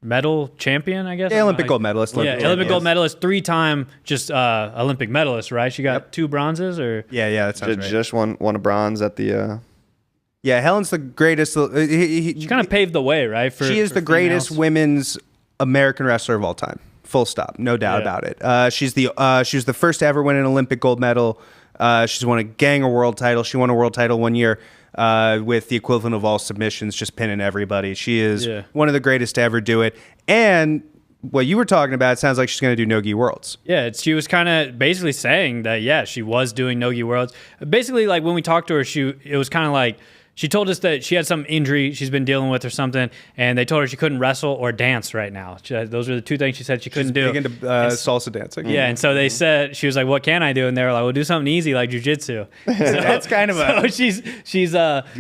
medal champion, I guess. Yeah, Olympic gold medalist. Olympic gold medalist, 3-time just Olympic medalist, right? She got 2 bronzes, or yeah, that sounds right. Just won a bronze at the. Yeah, Helen's the greatest. She kind of paved the way, right? She is the greatest women's American wrestler of all time. Full stop. No doubt about it. She was the first to ever win an Olympic gold medal. She's won a gang of world titles. She won a world title one year with the equivalent of all submissions, just pinning everybody. She is one of the greatest to ever do it. And what you were talking about, it sounds like she's going to do Nogi Worlds. Yeah, she was kind of basically saying that, yeah, she was doing Nogi Worlds. Basically, like when we talked to her, it was kind of like, she told us that she had some injury she's been dealing with or something, and they told her she couldn't wrestle or dance right now. Those were the two things she said she couldn't do. She's big into salsa dancing. Yeah, and so they said, she was like, what can I do? And they were like, well, do something easy like jujitsu. So, that's kind of do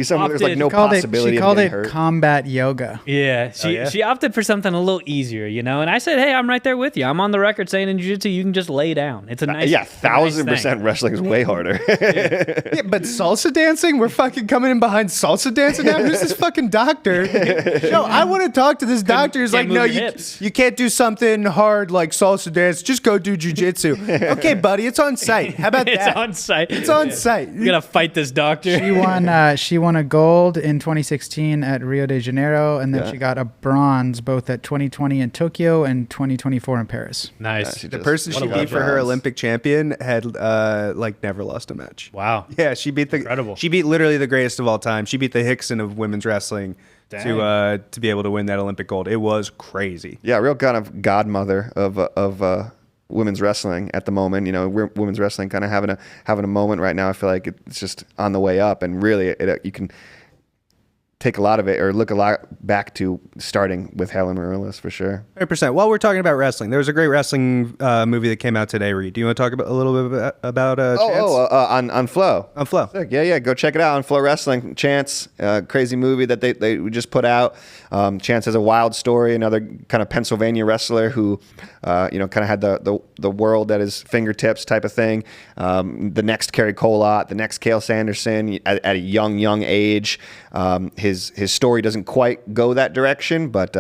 something there's like no possibility she of called getting it hurt. combat yoga. Yeah, she opted for something a little easier, you know? And I said, hey, I'm right there with you. I'm on the record saying in jiu-jitsu, you can just lay down. It's a nice 1,000% wrestling is way harder. Yeah, but salsa dancing? We're fucking coming in behind salsa dancing now? Who's this fucking doctor? No, I want to talk to this doctor. He's like, no, you can't do something hard like salsa dance. Just go do jujitsu. Okay, buddy, it's on site. How about that? It's on site. It's on site. You're going to fight this doctor. She won a gold in 2016 at Rio de Janeiro, and then she got a bronze both at 2020 in Tokyo and 2024 in Paris. Nice. The person she beat for her Olympic champion had never lost a match. Wow. Yeah, she beat literally the greatest of all time. She beat the Hickson of women's wrestling to be able to win that Olympic gold. It was crazy. Yeah, real kind of godmother of women's wrestling at the moment. You know, women's wrestling kind of having a moment right now. I feel like it's just on the way up, and really, you can take a lot of it or look a lot back to starting with Helen Marillis for sure. 100%. While we're talking about wrestling, there was a great wrestling movie that came out today, Reed. Do you want to talk a little bit about Chance? On Flow. On Flow. Sick. Yeah, go check it out on Flow Wrestling. Chance, crazy movie that they just put out. Chance has a wild story, another kind of Pennsylvania wrestler who, kind of had the world at his fingertips type of thing. The next Kerry Colott, the next Cale Sanderson at a young age. His story doesn't quite go that direction, but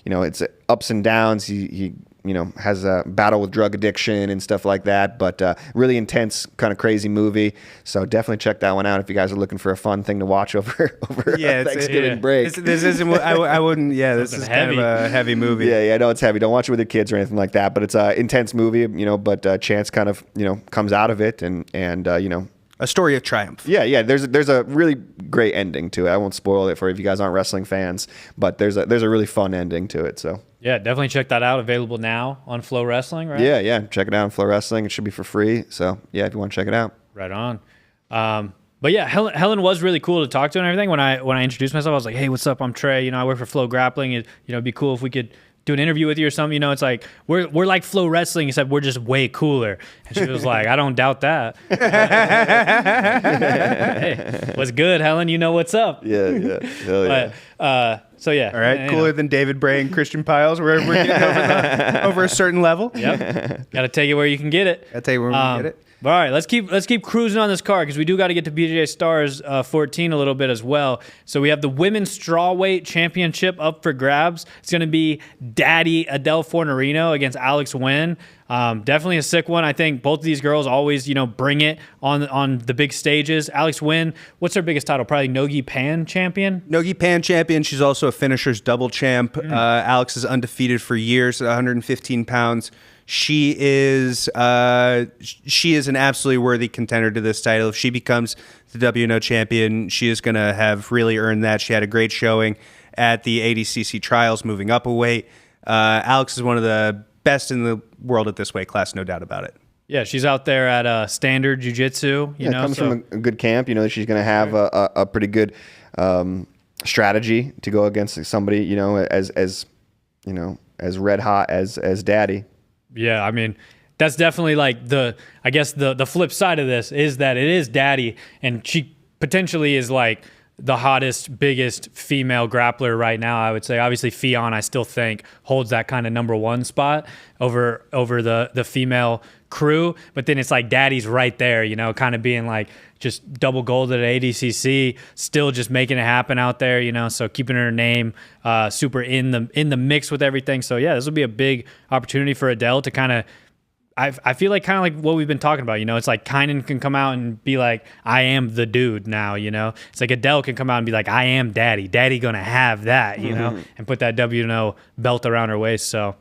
it's ups and downs. He has a battle with drug addiction and stuff like that, but really intense, kind of crazy movie. So definitely check that one out if you guys are looking for a fun thing to watch over Thanksgiving break. This isn't. I wouldn't. Yeah, this is kind of a heavy movie. Yeah, I know it's heavy. Don't watch it with your kids or anything like that. But it's an intense movie, But Chance kind of comes out of it and a story of triumph. Yeah. There's a really great ending to it. I won't spoil it for you if you guys aren't wrestling fans, but there's a really fun ending to it. So yeah, definitely check that out. Available now on Flow Wrestling, right? Yeah. Check it out on Flow Wrestling. It should be for free. So yeah, if you want to check it out. Right on. But yeah, Helen was really cool to talk to and everything. When I introduced myself, I was like, hey, what's up? I'm Trey. I work for FloGrappling. It'd be cool if we could do an interview with you or something. It's like we're like Flow Wrestling, except we're just way cooler. And she was like, I don't doubt that. Hey, what's good, Helen? You know what's up. Yeah. Hell yeah. So yeah. All right. Cooler than David Bray and Christian Piles. We're getting over a certain level. Yep. Got to take it where you can get it. I'll tell you where we can get it. All right, let's keep cruising on this card because we do got to get to BJJ Stars 14 a little bit as well. So we have the women's strawweight championship up for grabs. It's going to be Daddy Adele Fornarino against Alex Nguyen. Definitely a sick one. I think both of these girls always, bring it on the big stages. Alex Nguyen, what's her biggest title? Probably Nogi Pan champion. Nogi Pan champion. She's also a finishers double champ. Alex is undefeated for years at 115 pounds. She is an absolutely worthy contender to this title. If she becomes the WNO champion, she is going to have really earned that. She had a great showing at the ADCC trials, moving up a weight. Alex is one of the best in the world at this weight class, no doubt about it. Yeah, she's out there at standard jiu-jitsu. Comes from a good camp. She's going to have a pretty good strategy to go against somebody, as red hot as Daddy. Yeah, I mean, that's definitely like the flip side of this is that it is Daddy, and she potentially is like the hottest, biggest female grappler right now, I would say. Obviously, Fionn, I still think, holds that kind of number one spot over the female crew. But then it's like Daddy's right there, kind of being like just double gold at ADCC, still just making it happen out there, so keeping her name super in the mix with everything. So yeah, this will be a big opportunity for Adele to kind of, I feel like kind of like what we've been talking about, it's like Kynan can come out and be like, I am the dude now, it's like Adele can come out and be like, I am Daddy gonna have that, and put that WNO belt around her waist. So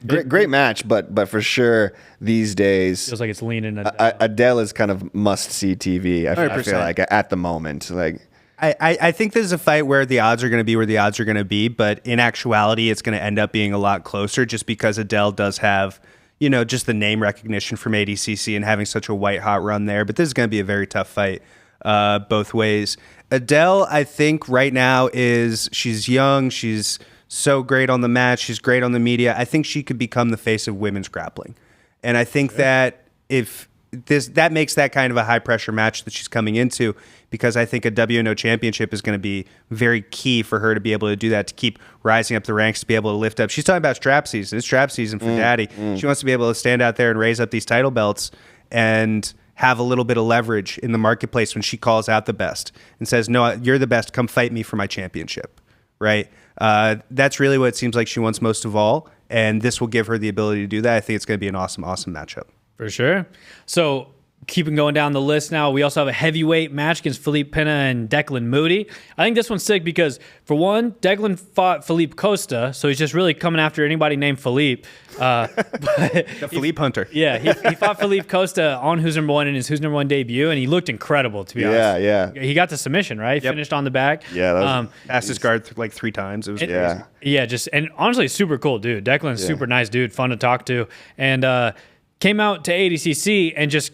Great match, but for sure these days, Feels like it's leaning. Adele is kind of must-see TV. I feel 100%. like at the moment, like. I think this is a fight where the odds are going to be where the odds are going to be, but in actuality, it's going to end up being a lot closer just because Adele does have, just the name recognition from ADCC and having such a white-hot run there. But this is going to be a very tough fight both ways. Adele, I think right now she's young. She's so great on the mat. She's great on the media. I think she could become the face of women's grappling. And I think that if that makes that kind of a high pressure match that she's coming into, because I think a WNO championship is going to be very key for her to be able to do that, to keep rising up the ranks, to be able to lift up. She's talking about strap season. It's strap season for Daddy. She wants to be able to stand out there and raise up these title belts and have a little bit of leverage in the marketplace when she calls out the best and says, no, you're the best. Come fight me for my championship. Right. That's really what it seems like she wants most of all. And this will give her the ability to do that. I think it's going to be an awesome matchup. For sure. So keeping going down the list now, we also have a heavyweight match against Felipe Pena and Declan Moody. I think this one's sick because, for one, Declan fought Felipe Costa, so he's just really coming after anybody named Felipe. The Felipe Hunter. Yeah, he fought Felipe Costa on Who's Number One in his Who's Number One debut, and he looked incredible, to be honest. Yeah. He got the submission, right? Yep. Finished on the back. Yeah, that was, passed his guard like 3 times. It was crazy. Yeah, and honestly, super cool dude. Declan's super nice dude, fun to talk to, and came out to ADCC and just,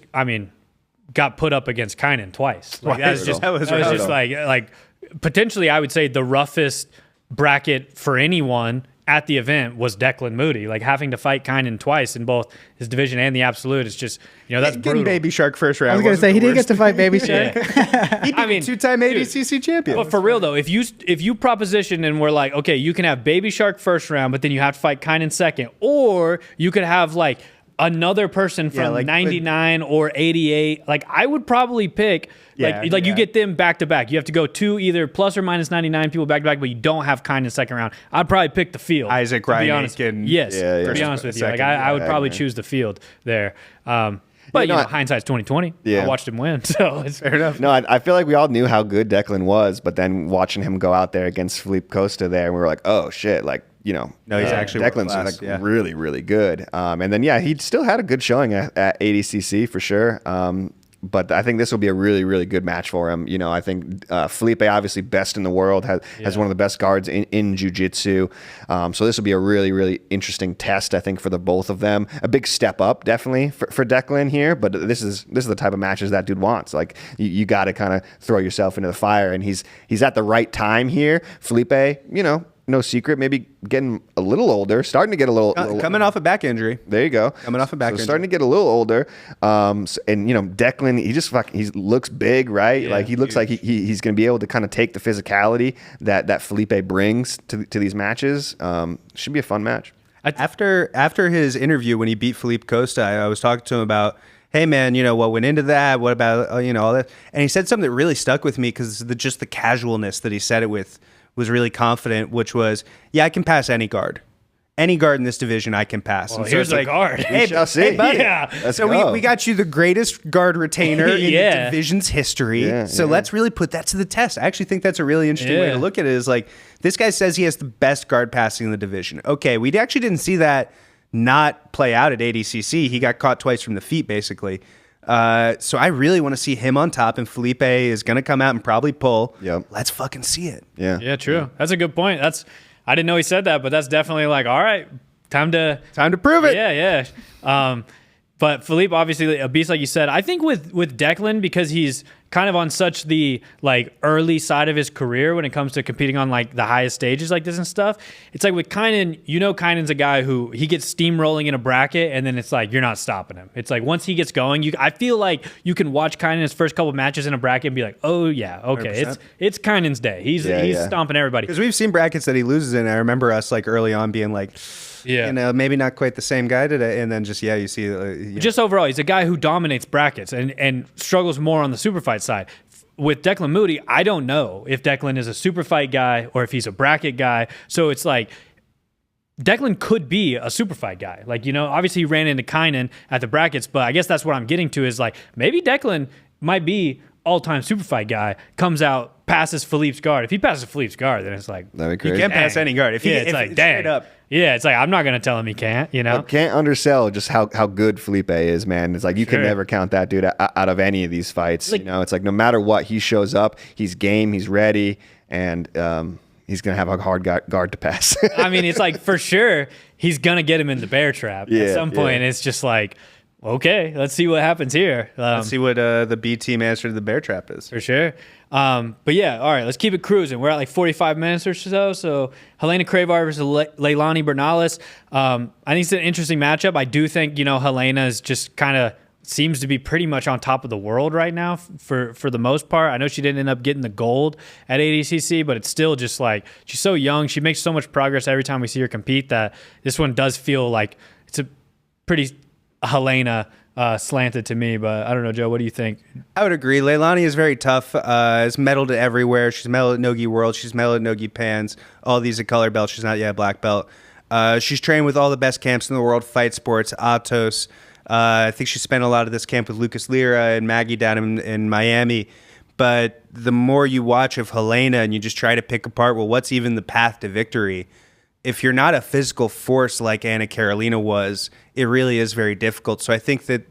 got put up against Kynan twice. Like, that was just like potentially, I would say, the roughest bracket for anyone at the event was Declan Moody. Like, having to fight Kynan twice in both his division and the absolute is just, that's brutal. Baby Shark first round. I was going to say, he didn't get to fight Baby Shark. He beat 2-time ADCC champion. But for real though, if you proposition and we're like, okay, you can have Baby Shark first round, but then you have to fight Kynan second, or you could have like another person from 99 or 88, like I would probably pick you get them back to back. You have to go 2 either plus or minus 99 people back to back, but you don't have kind of second round. I'd probably pick the field. Isaac Rynick and to be honest with you, I would probably choose the field there. But hindsight's 2020. Yeah. I watched him win, so it's fair enough. No, I feel like we all knew how good Declan was, but then watching him go out there against Felipe Costa there, we were like, oh shit, like. No, he's actually Declan's really, really good. And then, he still had a good showing at ADCC for sure. But I think this will be a really, really good match for him. I think Felipe, obviously best in the world, has one of the best guards in jiu-jitsu. So this will be a really, really interesting test, I think, for the both of them. A big step up, definitely, for Declan here. But this is the type of matches that dude wants. Like, you got to kind of throw yourself into the fire. And he's at the right time here. Felipe, no secret, maybe getting a little older, starting to get a little coming off a back injury. There you go. Coming off a back injury. Starting to get a little older. And Declan, he looks big, right? Yeah, like he looks like he's going to be able to kind of take the physicality that Felipe brings to these matches. Should be a fun match. After his interview when he beat Felipe Costa, I was talking to him about, hey man, what went into that? What about all that? And he said something that really stuck with me because just the casualness that he said it with was really confident, which was, I can pass any guard. Any guard in this division, I can pass. Well, here's the guard. Hey, buddy. Yeah. Let's so go. we got you the greatest guard retainer in the division's history. Let's really put that to the test. I actually think that's a really interesting way to look at it, is like, this guy says he has the best guard passing in the division. Okay, we actually didn't see that not play out at ADCC. He got caught twice from the feet, basically. So I really want to see him on top, and Felipe is going to come out and probably pull. Yep. Let's fucking see it. Yeah, true. That's a good point. I didn't know he said that, but that's definitely like, all right, time to prove it. Yeah. But Felipe, obviously a beast, like you said. I think with Declan, because he's kind of on such the like early side of his career when it comes to competing on like the highest stages like this and stuff. It's like with Kynan, Kynan's a guy who he gets steamrolling in a bracket, and then it's like you're not stopping him. It's like once he gets going, I feel like you can watch Kynan's first couple matches in a bracket and be like, oh yeah, okay, 100%. it's Kynan's day. He's stomping everybody. Because we've seen brackets that he loses in. I remember us like early on being like, maybe not quite the same guy today, and then just you see. Just overall, he's a guy who dominates brackets and struggles more on the super fight side. With Declan Moody, I don't know if Declan is a super fight guy or if he's a bracket guy. So it's like Declan could be a super fight guy. Like, obviously he ran into Kynan at the brackets, but I guess that's what I'm getting to is like maybe Declan might be all-time super fight guy, comes out, passes Philippe's guard. If he passes Philippe's guard, then it's like, That'd be You crazy. can't pass any guard. If it's like, dang. straight up. Yeah, it's like, I'm not going to tell him he can't, you know? But can't undersell just how good Felipe is, man. It's like you can Sure. never count that dude out of any of these fights. You know, it's like no matter what, he shows up, he's game, he's ready, and he's gonna have a hard guard to pass. I mean, it's like, for sure, he's going to get him in the bear trap. Yeah, At some point, yeah. it's just like, okay, let's see what happens here. Let's see what the B team answer to the bear trap is. For sure. But yeah, all right, let's keep it cruising. We're at like 45 minutes or so. So Helena Cravar versus Leilani Bernales. I think it's an interesting matchup. I do think, Helena is just kind of seems to be pretty much on top of the world right now for the most part. I know she didn't end up getting the gold at ADCC, but it's still just like, she's so young. She makes so much progress every time we see her compete that this one does feel like it's a pretty Helena slanted to me. But I don't know, Joe, what do you think? I would agree. Leilani is very tough. Has medaled everywhere. She's medaled at Nogi World. She's medaled at Nogi Pans. All these are color belts. She's not yet a black belt. She's trained with all the best camps in the world, Fight Sports, Atos. I think she spent a lot of this camp with Lucas Lira and Maggie down in Miami. But the more you watch of Helena and you just try to pick apart, well, what's even the path to victory? If you're not a physical force like Anna Carolina was, it really is very difficult. So I think that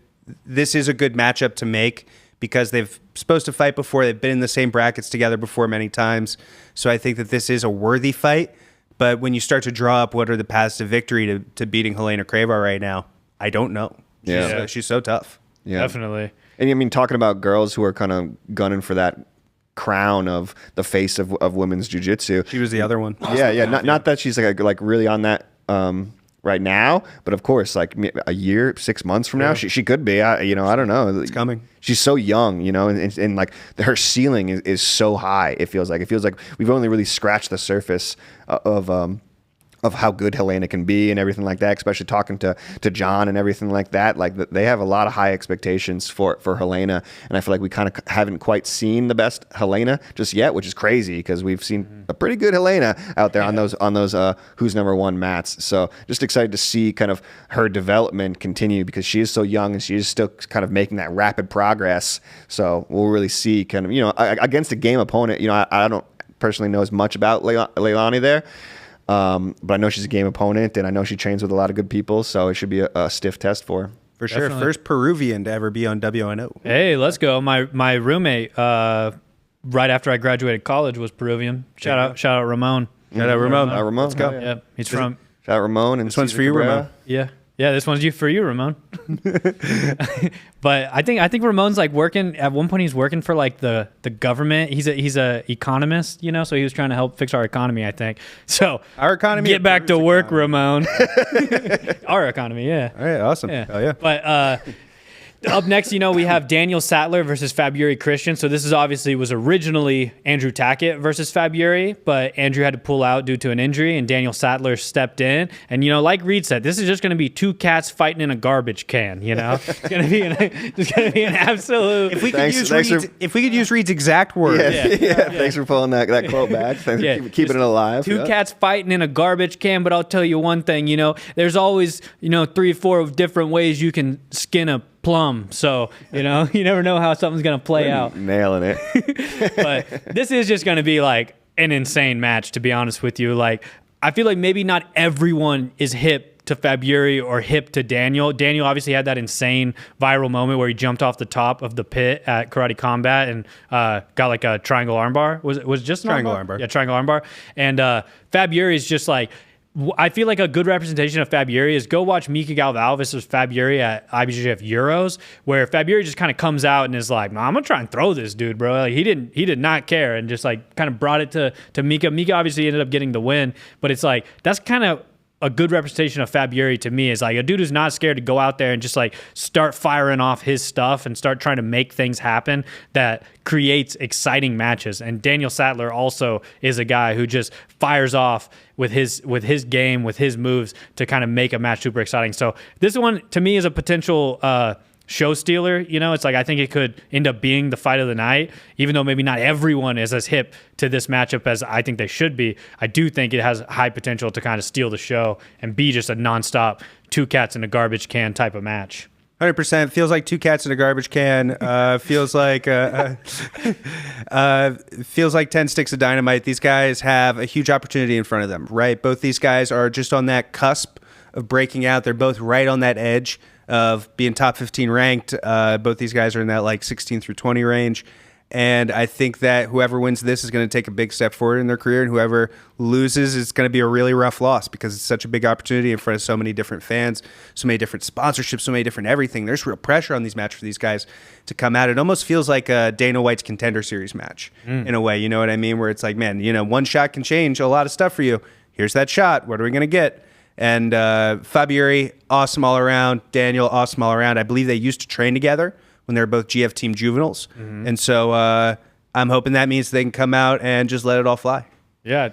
this is a good matchup to make because they've supposed to fight before. They've been in the same brackets together before many times. So I think that this is a worthy fight. But when you start to draw up what are the paths to victory to beating Helena Cravar right now, I don't know. Yeah. She's so tough. Yeah. Definitely. And I mean, talking about girls who are kind of gunning for that crown of the face of women's jiu-jitsu. She was the other one. Yeah. Not that she's like really on that right now, but of course, like a year, 6 months from now, she could be. I don't know. It's coming. She's so young, and like her ceiling is so high. It feels like we've only really scratched the surface of how good Helena can be and everything like that, especially talking to John and everything like that. Like they have a lot of high expectations for Helena, and I feel like we kind of haven't quite seen the best Helena just yet, which is crazy because we've seen a pretty good Helena out there on those who's number one mats. So just excited to see kind of her development continue because she is so young and she is still kind of making that rapid progress. So we'll really see kind of, against a game opponent, I don't personally know as much about Leilani there. But I know she's a game opponent, and I know she trains with a lot of good people, so it should be a stiff test for her. For sure. Definitely. First Peruvian to ever be on WNO. Hey, let's go. My roommate, right after I graduated college, was Peruvian. Shout out Ramon. Shout out Ramon. Ramon. Let's go. Yeah. Yep, he's from. Shout out Ramon. And This one's Cesar for you, Cabrera. Ramon. Yeah, this one's for you, Ramon. But I think Ramon's like working at one point. He's working for like the government. He's a economist, so he was trying to help fix our economy. I think so. Our economy. Get back to work, Ramon. Our economy, yeah. All right, awesome. Yeah. Oh, yeah. But up next, we have Daniel Sattler versus Fabiuri Christian. So this was originally Andrew Tackett versus Fabiuri, but Andrew had to pull out due to an injury, and Daniel Sattler stepped in. And like Reed said, this is just going to be two cats fighting in a garbage can. It's going to be an absolute. If we could use Reed's exact words. Yeah. Thanks for pulling that quote back. Thanks for keeping it alive. Two cats fighting in a garbage can, but I'll tell you one thing, there's always, 3 or 4 different ways you can skin a plum. So, you never know how something's going to play out. Nailing it. But this is just going to be like an insane match, to be honest with you. Like, I feel like maybe not everyone is hip to Fabiuri or hip to Daniel. Daniel obviously had that insane viral moment where he jumped off the top of the pit at Karate Combat and got like a triangle armbar. Was it just an Triangle armbar. Yeah, triangle armbar. And Fabiuri is just like, I feel like a good representation of Fabiuri is go watch Mika Galval versus Fabiuri at IBJJF Euros, where Fabiuri just kind of comes out and is like, "No, I'm gonna try and throw this dude, bro." Like he did not care and just like kind of brought it to Mika. Mika obviously ended up getting the win, but it's like that's kind of a good representation of Fabiuri to me is like a dude who's not scared to go out there and just like start firing off his stuff and start trying to make things happen that creates exciting matches. And Daniel Sattler also is a guy who just fires off with his game, with his moves to kind of make a match super exciting. So this one to me is a potential show stealer. It's like I think it could end up being the fight of the night, even though maybe not everyone is as hip to this matchup as I think they should be. I do think it has high potential to kind of steal the show and be just a nonstop two cats in a garbage can type of match. 100%. Feels like two cats in a garbage can. Feels like 10 sticks of dynamite. These guys have a huge opportunity in front of them, right? Both these guys are just on that cusp of breaking out. They're both right on that edge of being top 15 ranked. Both these guys are in that like 16 through 20 range. And I think that whoever wins this is going to take a big step forward in their career, and whoever loses is going to be a really rough loss because it's such a big opportunity in front of so many different fans, so many different sponsorships, so many different everything. There's real pressure on these matches for these guys to come out. It almost feels like a Dana White's Contender Series match in a way, you know what I mean? Where it's like, man, one shot can change a lot of stuff for you. Here's that shot. What are we going to get? And Fabiuri, awesome all around. Daniel, awesome all around. I believe they used to train together when they were both GF Team juveniles. And so I'm hoping that means they can come out and just let it all fly. Yeah.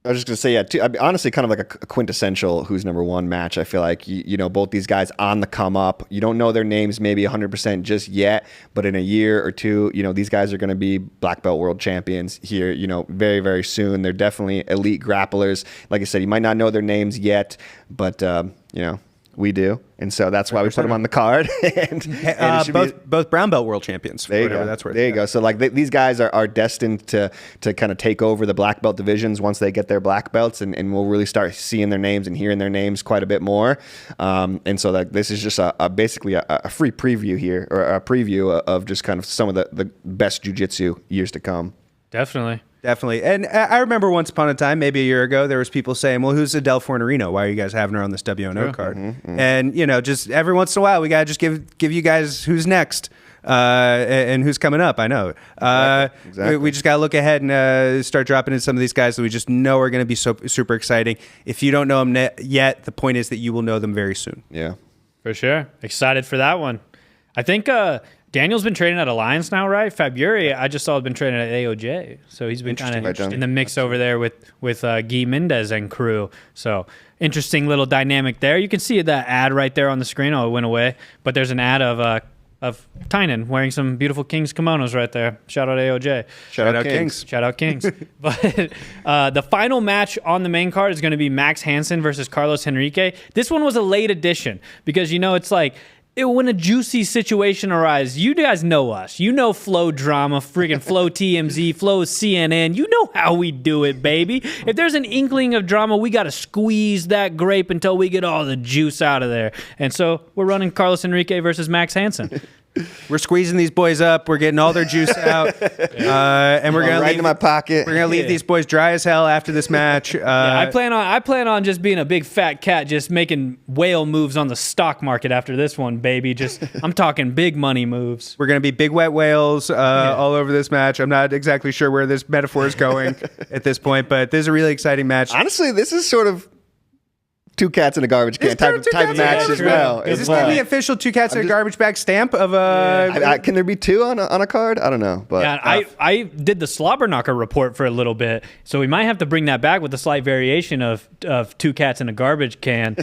I was just going to say, I mean, honestly, kind of like a quintessential who's number one match. I feel like, both these guys on the come up. You don't know their names maybe 100% just yet, but in a year or two, these guys are going to be black belt world champions here, very, very soon. They're definitely elite grapplers. Like I said, you might not know their names yet, but, we do, and so that's why we put them on the card. and it should both brown belt world champions. There you go. That's where. There you go. So like these guys are destined to kind of take over the black belt divisions once they get their black belts, and we'll really start seeing their names and hearing their names quite a bit more. And so like this is just basically a free preview here, or a preview of just kind of some of the best jiu-jitsu years to come. Definitely. Definitely. And I remember once upon a time, maybe a year ago, there was people saying, well, who's Adele Fornarino? Why are you guys having her on this WNO card? And, just every once in a while, we got to just give you guys who's next and who's coming up. I know. Exactly. We just got to look ahead and start dropping in some of these guys that we just know are going to be so super exciting. If you don't know them yet, the point is that you will know them very soon. Yeah. For sure. Excited for that one. I think Daniel's been training at Alliance now, right? Fabiuri, I just saw has been training at AOJ. So he's been kind of in the mix over there with Jimenez and crew. So interesting little dynamic there. You can see that ad right there on the screen. Oh, it went away. But there's an ad of Tynan wearing some beautiful Kings kimonos right there. Shout out AOJ. Shout out Kings. Shout out Kings. But the final match on the main card is going to be Max Hansen versus Carlos Henrique. This one was a late addition because, it's like, when a juicy situation arises, you guys know us. You know Flow Drama, freaking Flow TMZ, Flow CNN. You know how we do it, baby. If there's an inkling of drama, we got to squeeze that grape until we get all the juice out of there. And so we're running Carlos Henrique versus Max Hansen. We're squeezing these boys up. We're getting all their juice out, and we're gonna right in my pocket. We're gonna leave these boys dry as hell after this match. I plan on just being a big fat cat, just making whale moves on the stock market after this one, baby. I'm talking big money moves. We're gonna be big wet whales all over this match. I'm not exactly sure where this metaphor is going at this point, but this is a really exciting match. Honestly, this is sort of two cats in a garbage can type of match as well. Is this going to be the official two cats in a garbage bag stamp of a? Can there be two on a card? I don't know. But yeah, I did the Slobberknocker report for a little bit, so we might have to bring that back with a slight variation of two cats in a garbage can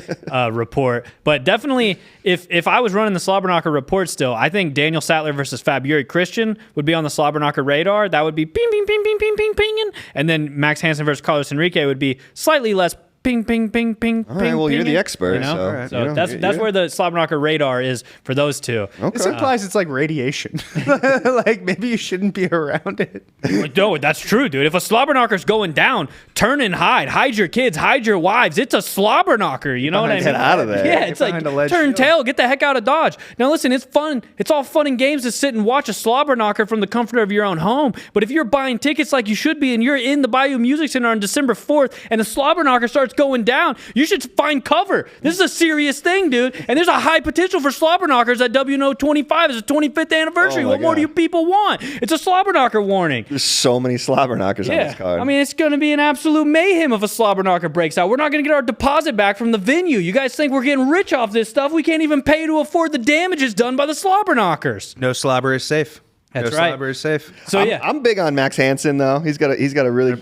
report. But definitely, if I was running the Slobberknocker report still, I think Daniel Sattler versus Fabiuri Christian would be on the Slobberknocker radar. That would be ping, ping, ping, ping, ping, ping, ping. And then Max Hansen versus Carlos Henrique would be slightly less ping, ping, ping, ping, all right, well, you're the expert. So that's where the Slobberknocker radar is for those two. Okay. This implies it's like radiation. Like maybe you shouldn't be around it. No, that's true, dude. If a Slobberknocker's going down, turn and hide your kids, hide your wives. It's a Slobberknocker. You know what I mean? Get out of there. Yeah, it's like turn tail, get the heck out of Dodge. Now listen, it's fun. It's all fun and games to sit and watch a Slobberknocker from the comfort of your own home. But if you're buying tickets like you should be, and you're in the Bayou Music Center on December 4th, and the Slobberknocker starts going down, you should find cover. This is a serious thing, dude. And there's a high potential for Slobberknockers at WNO 25. It's the 25th anniversary. What more do you people want? It's a Slobberknocker warning. There's so many Slobberknockers on this card. I mean, it's going to be an absolute mayhem if a Slobberknocker breaks out. We're not going to get our deposit back from the venue. You guys think we're getting rich off this stuff? We can't even pay to afford the damages done by the Slobberknockers. No slobber is safe. That's no right. Slobber is safe. So I'm big on Max Hansen though. He's got a really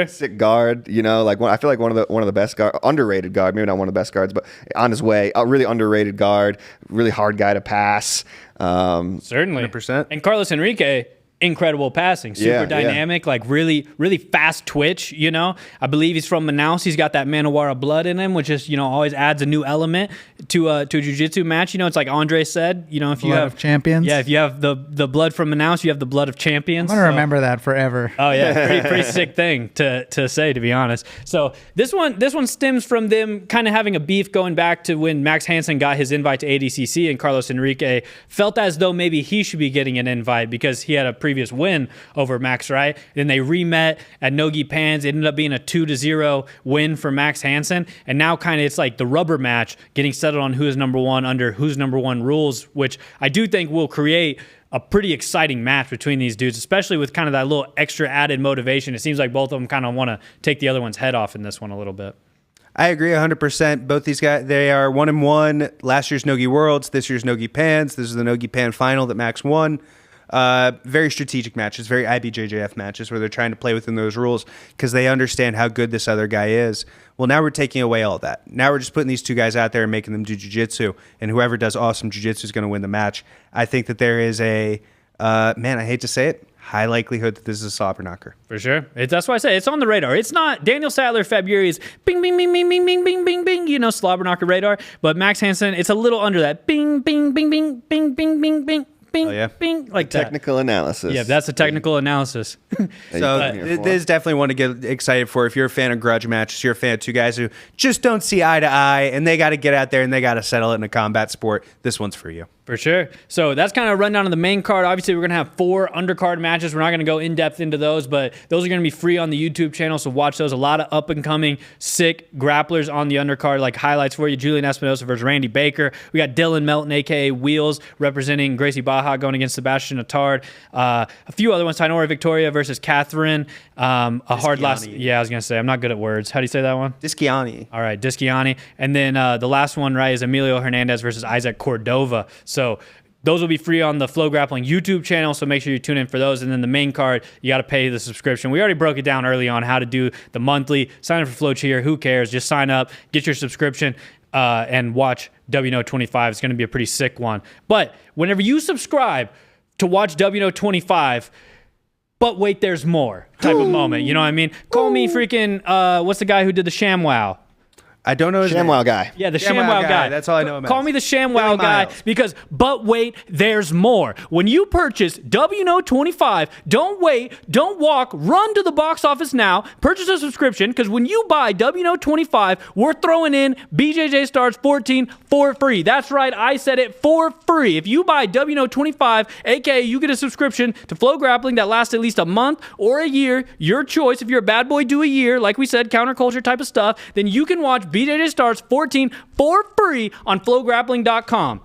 sick guard. I feel like one of the best underrated guard. Maybe not one of the best guards, but on his way, a really underrated guard. Really hard guy to pass. Certainly. 100%. And Carlos Henrique, incredible passing, super Yeah, yeah. dynamic, like really, really fast twitch, you know. I believe he's from Manaus. He's got that Manawara blood in him, which is, you know, always adds a new element to a jiu-jitsu match. You know, it's like Andre said, you know, if you Blood have of champions. Yeah, if you have the blood from Manaus, you have the blood of champions. I'm gonna remember that forever. Oh yeah, pretty sick thing to say, to be honest. So this one stems from them kind of having a beef going back to when Max Hansen got his invite to ADCC, and Carlos Enrique felt as though maybe he should be getting an invite because he had a previous win over Max, right? Then they remet at Nogi Pans. It ended up being a 2-0 win for Max Hansen, and now kind of it's like the rubber match getting settled on who is number one under who's number one rules, which I do think will create a pretty exciting match between these dudes, especially with kind of that little extra added motivation. It seems like both of them kind of want to take the other one's head off in this one a little bit. I agree 100%. Both these guys, they are 1-1. Last year's Nogi Worlds, this year's Nogi Pans. This is the Nogi Pan final that Max won. Very strategic matches, very IBJJF matches where they're trying to play within those rules because they understand how good this other guy is. Well, now we're taking away all that. Now we're just putting these two guys out there and making them do jiu-jitsu, and whoever does awesome jiu-jitsu is going to win the match. I think that there is a, man, I hate to say it, high likelihood that this is a slobber knocker. For sure. That's why I say it's on the radar. It's not Daniel Sadler February is bing, bing, bing, bing, bing, bing, bing, bing, bing, you know, slobber knocker radar. But Max Hansen, it's a little under that. Bing, bing, bing, bing, bing, bing, bing, bing. Bing, Oh, yeah. bing, like that. Technical analysis. Yeah, that's a technical analysis. So this is definitely one to get excited for. If you're a fan of grudge matches, you're a fan of two guys who just don't see eye to eye, and they got to get out there and they got to settle it in a combat sport. This one's for you. For sure. So that's kind of a rundown of the main card. Obviously, we're going to have 4 undercard matches. We're not going to go in-depth into those, but those are going to be free on the YouTube channel, so watch those. A lot of up-and-coming, sick grapplers on the undercard, like highlights for you. Julian Espinosa versus Randy Baker. We got Dylan Melton, a.k.a. Wheels, representing Gracie Baja, going against Sebastian Attard. A few other ones. Tainora Victoria versus Catherine. A hard last... Yeah, I was going to say. I'm not good at words. How do you say that one? Dischiani. All right, Dischiani. And then the last one, right, is Emilio Hernandez versus Isaac Cordova. So those will be free on the FloGrappling YouTube channel, so make sure you tune in for those. And then the main card, you got to pay the subscription. We already broke it down early on how to do the monthly. Sign up for Flow Cheer. Who cares? Just sign up, get your subscription, and watch WNO 25. It's going to be a pretty sick one. But whenever you subscribe to watch WNO 25, but wait, there's more type of moment. You know what I mean? Call me freaking, what's the guy who did the ShamWow? I don't know his ShamWow name. guy. Yeah, the ShamWow ShamWow guy. guy. That's all I know him Call as. me the ShamWow Billy guy Miles. because, but wait, there's more. When you purchase WNO 25, don't wait, don't walk, run to the box office now, purchase a subscription, because when you buy WNO 25, we're throwing in BJJ Stars 14 for free. That's right, I said it, for free. If you buy WNO 25, aka you get a subscription to FloGrappling that lasts at least a month or a year, your choice. If you're a bad boy, do a year, like we said, counterculture type of stuff, then you can watch BJJ Stars 14 for free on FloGrappling.com.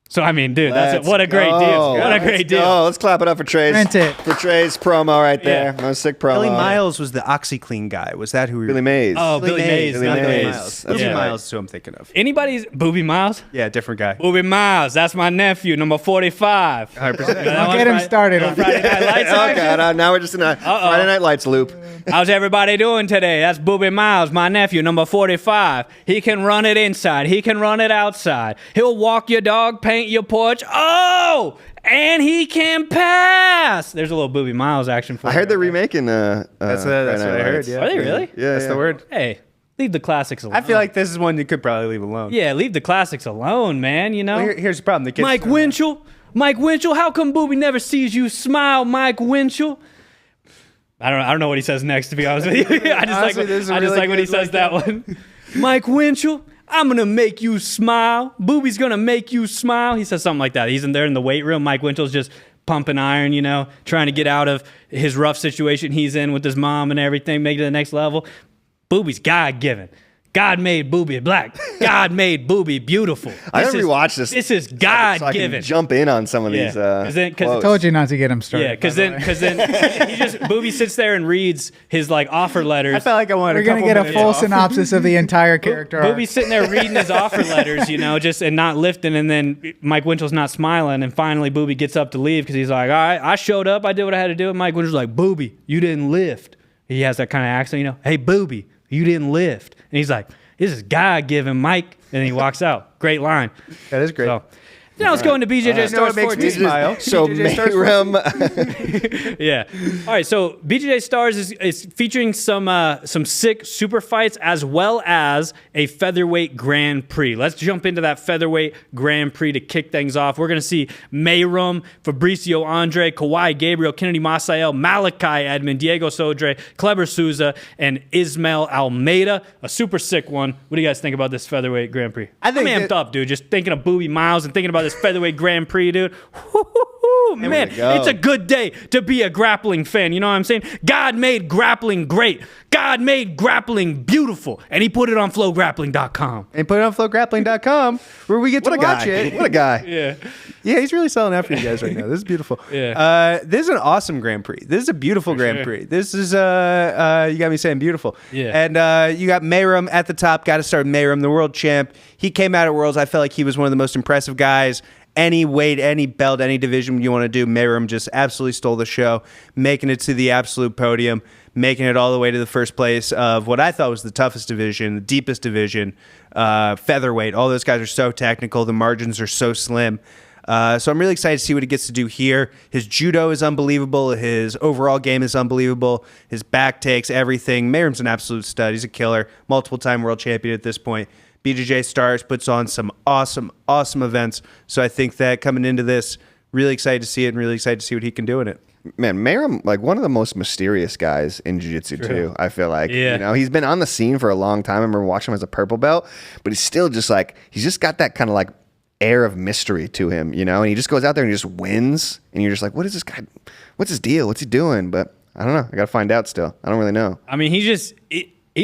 So, I mean, dude, that's it. What a great deal. What a great deal. Oh, let's clap it up for Trey's. Rent it. For Trey's promo right there. Yeah. That was a sick promo. Billy Miles was the OxyClean guy. Was that who we were? Billy Mays. Oh, Billy Mays. Billy not Mays. Billy Miles. Miles. Billy Yeah. Miles is who I'm thinking of. Anybody's Booby Miles? Yeah, different guy. Booby Miles. That's my nephew, number 45. 100%. Don't get him started on Friday Night Lights Oh, action? God. Now we're just in a Friday Night Lights loop. How's everybody doing today? That's Booby Miles, my nephew, number 45. He can run it inside. He can run it outside. He'll walk your dog, paint your porch. Oh! And he can pass. There's a little Booby Miles action for I you. heard they're remaking That's what I heard, yeah. Are they really? Yeah, That's the word. Hey, leave the classics alone. I feel like this is one you could probably leave alone. Yeah, leave the classics alone, man, you know? Well, here's the problem. The kids Mike Winchell, how come Booby never sees you smile, Mike Winchell? I don't know what he says next, to be honest with you. I just Honestly, this is like really when he good, says that one. Mike Winchell, I'm gonna make you smile. Booby's gonna make you smile. He says something like that. He's in there in the weight room. Mike Winchell's just pumping iron, you know, trying to get out of his rough situation he's in with his mom and everything, make it to the next level. Booby's God-given. God made Booby black. God made Booby beautiful. I gotta rewatch this. This is So I God-given. can jump in on some of these. Because Told you not to get him started. yeah, because then he just Booby sits there and reads his like offer letters. I felt like I wanted We're a gonna couple get a minutes full off. synopsis of the entire character arc. Booby's sitting there reading his offer letters, you know, just and not lifting, and then Mike Winchell's not smiling, and finally Booby gets up to leave because he's like, all right, I showed up, I did what I had to do, and Mike Winchell's like, Booby, you didn't lift. He has that kind of accent, you know, hey Booby, you didn't lift, and he's like, this is God-given, Mike, and he walks out. Great line. That is great. So Now let's go into BJJ You know Stars what makes me 14. smile? So BJJ Stars Mayram, Yeah. All right. So BJJ Stars is featuring some sick super fights as well as a featherweight Grand Prix. Let's jump into that featherweight Grand Prix to kick things off. We're gonna see Mayram, Fabricio Andre, Kawhi Gabriel, Kennedy Masael, Malachi Edmond, Diego Sodre, Kleber Souza, and Ismail Almeida. A super sick one. What do you guys think about this featherweight Grand Prix? I think I'm amped that- up, dude. Just thinking of Booby Miles and thinking about this featherweight Grand Prix, dude. Man, we go. it's a good day to be a grappling fan. You know what I'm saying? God made grappling great. God made grappling beautiful. And he put it on FloGrappling.com. And put it on FloGrappling.com where we get what to a watch guy! it. What a guy! Yeah. Yeah, he's really selling out for you guys right now. This is beautiful. Yeah. This is an awesome Grand Prix. This is a beautiful Grand sure. Prix. This is, you got me saying beautiful. Yeah. And you got Mayram at the top. Got to start with Mayram, the world champ. He came out at Worlds. I felt like he was one of the most impressive guys. Any weight, any belt, any division you want to do, Mayram just absolutely stole the show, making it to the absolute podium, making it all the way to the first place of what I thought was the toughest division, the deepest division, featherweight. All those guys are so technical. The margins are so slim. So I'm really excited to see what he gets to do here. His judo is unbelievable. His overall game is unbelievable. His back takes, everything. Mayram's an absolute stud. He's a killer. Multiple-time world champion at this point. BJJ Stars puts on some awesome, awesome events. So I think that coming into this, really excited to see it and really excited to see what he can do in it. Man, Mayram, like one of the most mysterious guys in jiu-jitsu too. I feel like, Yeah. you know, he's been on the scene for a long time. I remember watching him as a purple belt, but he's still just like, he's just got that kind of like air of mystery to him, you know, and he just goes out there and he just wins. And you're just like, what is this guy? What's his deal? What's he doing? But I don't know. I got to find out still. I don't really know. I mean, he's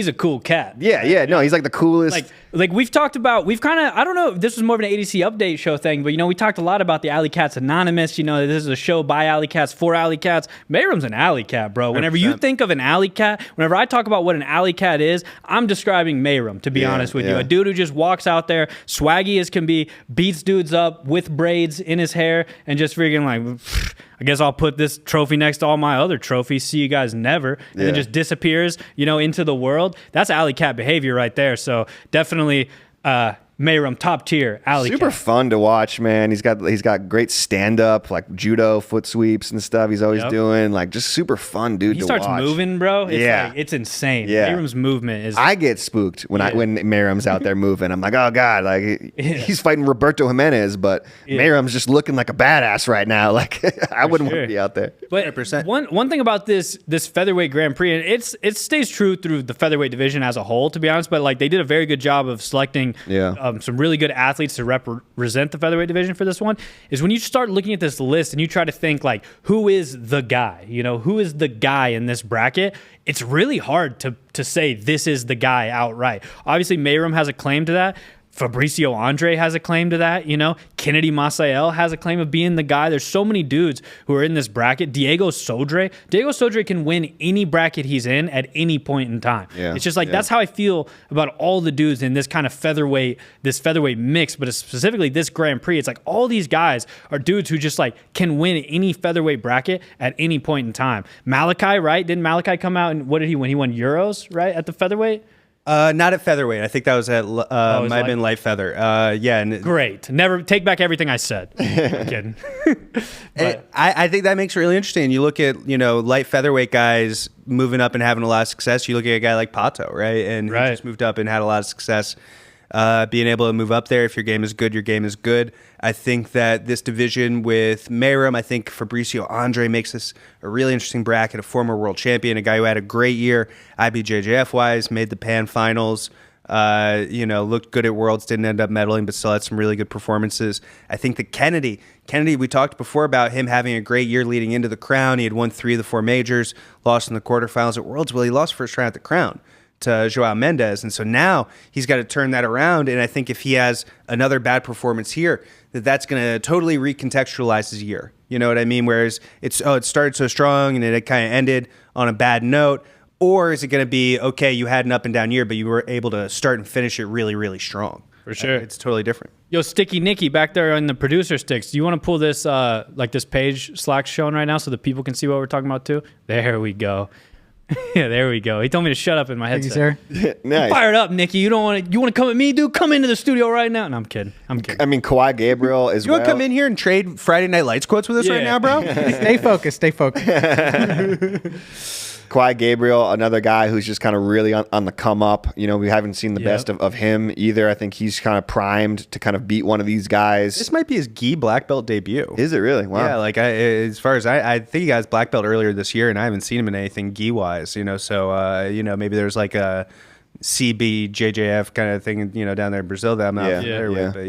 a cool cat. Yeah. No, he's like the coolest. Like we've talked about, we've kind of, I don't know if this was more of an ADC update show thing, but, you know, we talked a lot about the Alley Cats Anonymous. You know, this is a show by Alley Cats for Alley Cats. Mayram's an Alley Cat, bro. Whenever you 100%. think of an Alley Cat, whenever I talk about what an Alley Cat is, I'm describing Mayram, to be honest with you. yeah. A dude who just walks out there, swaggy as can be, beats dudes up with braids in his hair, and just freaking like, I guess I'll put this trophy next to all my other trophies. See you guys never. And then just disappears, you know, into the world. That's Alley Cat behavior right there. So definitely Mayram, top tier Alley Super Cat. fun to watch, man. He's got great stand up, like judo, foot sweeps and stuff. He's always doing like just super fun, dude. He to starts watch. moving, bro. It's Yeah. like, it's insane. Yeah. Mayram's movement is. I get spooked when when Mayram's out there moving. I'm like, oh god, like he's fighting Roberto Jimenez, but Mayram's just looking like a badass right now. Like I wouldn't want sure. to be out there. But 100%. one thing about this featherweight Grand Prix, and it stays true through the featherweight division as a whole, to be honest. But like they did a very good job of selecting some really good athletes to represent the featherweight division for this one. Is when you start looking at this list and you try to think like, who is the guy? You know, who is the guy in this bracket? It's really hard to say this is the guy outright. Obviously, Mayram has a claim to that. Fabricio Andre has a claim to that, you know. Kennedy Masael has a claim of being the guy. There's so many dudes who are in this bracket. Diego Sodre can win any bracket he's in at any point in time. Yeah, It's just like that's how I feel about all the dudes in this kind of featherweight mix, but specifically this Grand Prix. It's like all these guys are dudes who just like can win any featherweight bracket at any point in time. Malachi, right? Didn't Malachi come out and what did he win? He won Euros, right, at the featherweight? Not at featherweight. I think that was at might have been light feather. Yeah, and Great. Never take back everything I said. I'm kidding. I think that makes it really interesting. You look at light featherweight guys moving up and having a lot of success. You look at a guy like Pato, right, and he just moved up and had a lot of success. Being able to move up there, if your game is good, your game is good. I think that this division with Mayram, I think Fabricio Andre makes this a really interesting bracket. A former world champion, a guy who had a great year, IBJJF wise, made the Pan finals. Looked good at Worlds, didn't end up medaling, but still had some really good performances. I think that Kennedy, we talked before about him having a great year leading into the Crown. He had won 3 of the 4 majors, lost in the quarterfinals at Worlds. Well, he lost first round at the Crown to Joao Mendes. And so now he's got to turn that around. And I think if he has another bad performance here, that's going to totally recontextualize his year. You know what I mean? Whereas it started so strong and it kind of ended on a bad note. Or is it going to be, okay, you had an up and down year, but you were able to start and finish it really, really strong? For sure. It's totally different. Yo, Sticky Nicky back there on the producer sticks. Do you want to pull this this page Slack's showing right now so that people can see what we're talking about too? There we go. Yeah, there we go. He told me to shut up in my Thank you, headset. sir. Nice. Fired up, Nikki. You want to come at me, dude? Come into the studio right now. No, I'm kidding. I mean, Kawhi Gabriel as You well. want to come in here and trade Friday Night Lights quotes with us right Yeah. now, bro? Stay focused. Stay focused. Kawhi Gabriel, another guy who's just kind of really on the come up. You know, we haven't seen the best of him either. I think he's kind of primed to kind of beat one of these guys. This might be his gi black belt debut. Is it really? Wow. Yeah, like as far as I think he got his black belt earlier this year, and I haven't seen him in anything gi wise. You know, so maybe there's like a CBJJF kind of thing, down there in Brazil that I'm not familiar with. But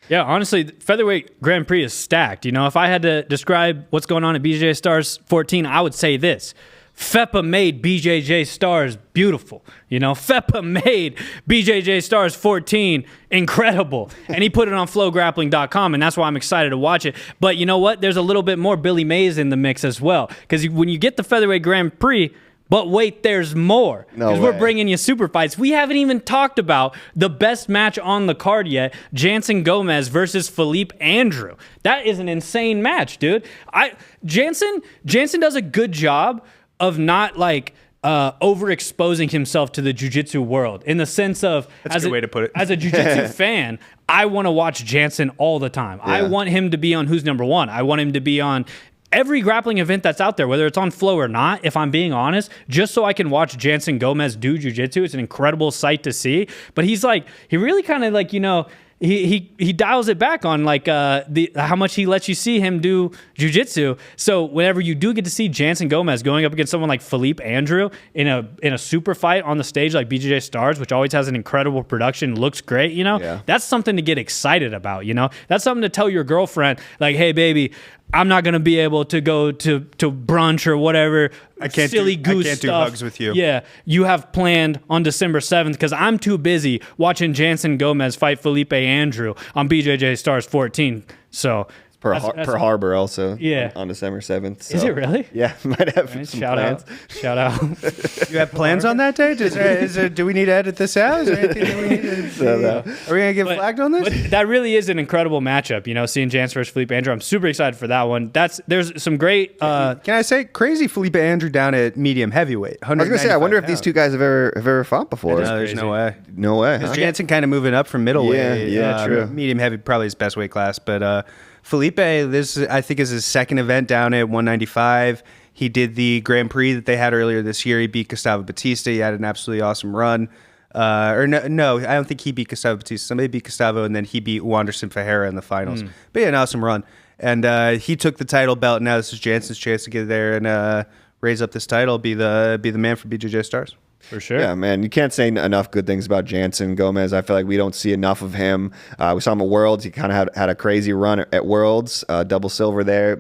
Yeah, honestly, featherweight Grand Prix is stacked. If I had to describe what's going on at BJJ Stars 14, I would say this. FEPA made BJJ Stars beautiful. FEPA made BJJ Stars 14 incredible. And he put it on FloGrappling.com, and that's why I'm excited to watch it. But you know what? There's a little bit more Billy Mays in the mix as well. Because when you get the featherweight Grand Prix, but wait, there's more. Because we're bringing you super fights. We haven't even talked about the best match on the card yet, Jansen Gomez versus Philippe Andrew. That is an insane match, dude. Jansen does a good job of not overexposing himself to the jiu-jitsu world, in the sense of, that's a good way to put it. As a jiu-jitsu fan, I want to watch Jansen all the time. I want him to be on Who's Number One. I want him to be on every grappling event that's out there, whether it's on Flow or not, if I'm being honest, just so I can watch Jansen Gomez do jiu-jitsu. It's an incredible sight to see. But he really kind of he dials it back on how much he lets you see him do jiu-jitsu. So whenever you do get to see Jansen Gomez going up against someone like Philippe Andrew in a super fight on the stage like BJJ Stars, which always has an incredible production, looks great, that's something to get excited about, That's something to tell your girlfriend, like, hey, baby, I'm not going to be able to go to brunch or whatever. I can't do hugs with you. Yeah, you have planned on December 7th because I'm too busy watching Jansen Gomez fight Felipe Andrew on BJJ Stars 14. So Per Harbor also. Yeah. On December 7th. So. Is it really? Yeah, might have some plans. Shout out. You have plans on that day? Do we need to edit this out? Is there anything that we need to Are we going to get flagged on this? But that really is an incredible matchup, seeing Jansen versus Felipe Andrew. I'm super excited for that one. There's some great... Can I say, crazy Felipe Andrew down at medium heavyweight. I was going to say, I wonder if these two guys have ever fought before. No, there's no way. No way. Because Jansen kind of moving up from middleweight. Yeah, true. Medium heavy, probably his best weight class, but... Felipe, this I think is his second event down at 195. He did the Grand Prix that they had earlier this year. He beat Gustavo Batista. He had an absolutely awesome run. No, I don't think he beat Gustavo Batista. Somebody beat Gustavo, and then he beat Wanderson Ferreira in the finals. But yeah, an awesome run. And he took the title belt. Now this is Jansen's chance to get there and raise up this title, be the man for BJJ Stars. For sure. Yeah, man. You can't say enough good things about Jansen Gomez. I feel like we don't see enough of him. We saw him at Worlds. He kind of had a crazy run at Worlds, double silver there.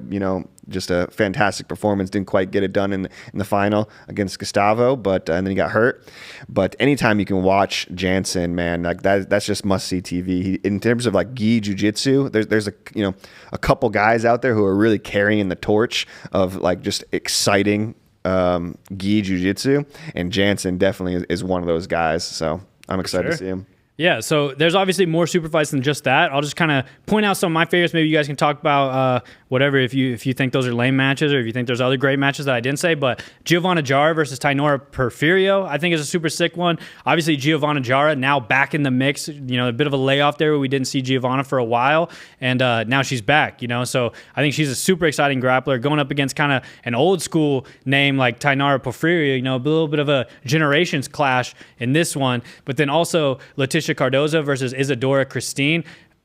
Just a fantastic performance. Didn't quite get it done in the final against Gustavo, and then he got hurt. But anytime you can watch Jansen, man, like that's just must see TV. In terms of like gi jiu-jitsu, there's a couple guys out there who are really carrying the torch of like just exciting gi jiu-jitsu, and Jansen definitely is one of those guys, so I'm excited to see him. Yeah, so there's obviously more super fights than just that. I'll just kind of point out some of my favorites. Maybe you guys can talk about whatever if you think those are lame matches or if you think there's other great matches that I didn't say. But Giovanna Jara versus Tainora Porfirio, I think is a super sick one. Obviously, Giovanna Jara now back in the mix. A bit of a layoff there where we didn't see Giovanna for a while, and now she's back. So I think she's a super exciting grappler going up against kind of an old school name like Tainora Porfirio. A little bit of a generations clash in this one, but then also Leticia Cardoza versus Isadora Christine.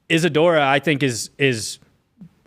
Isadora, I think, is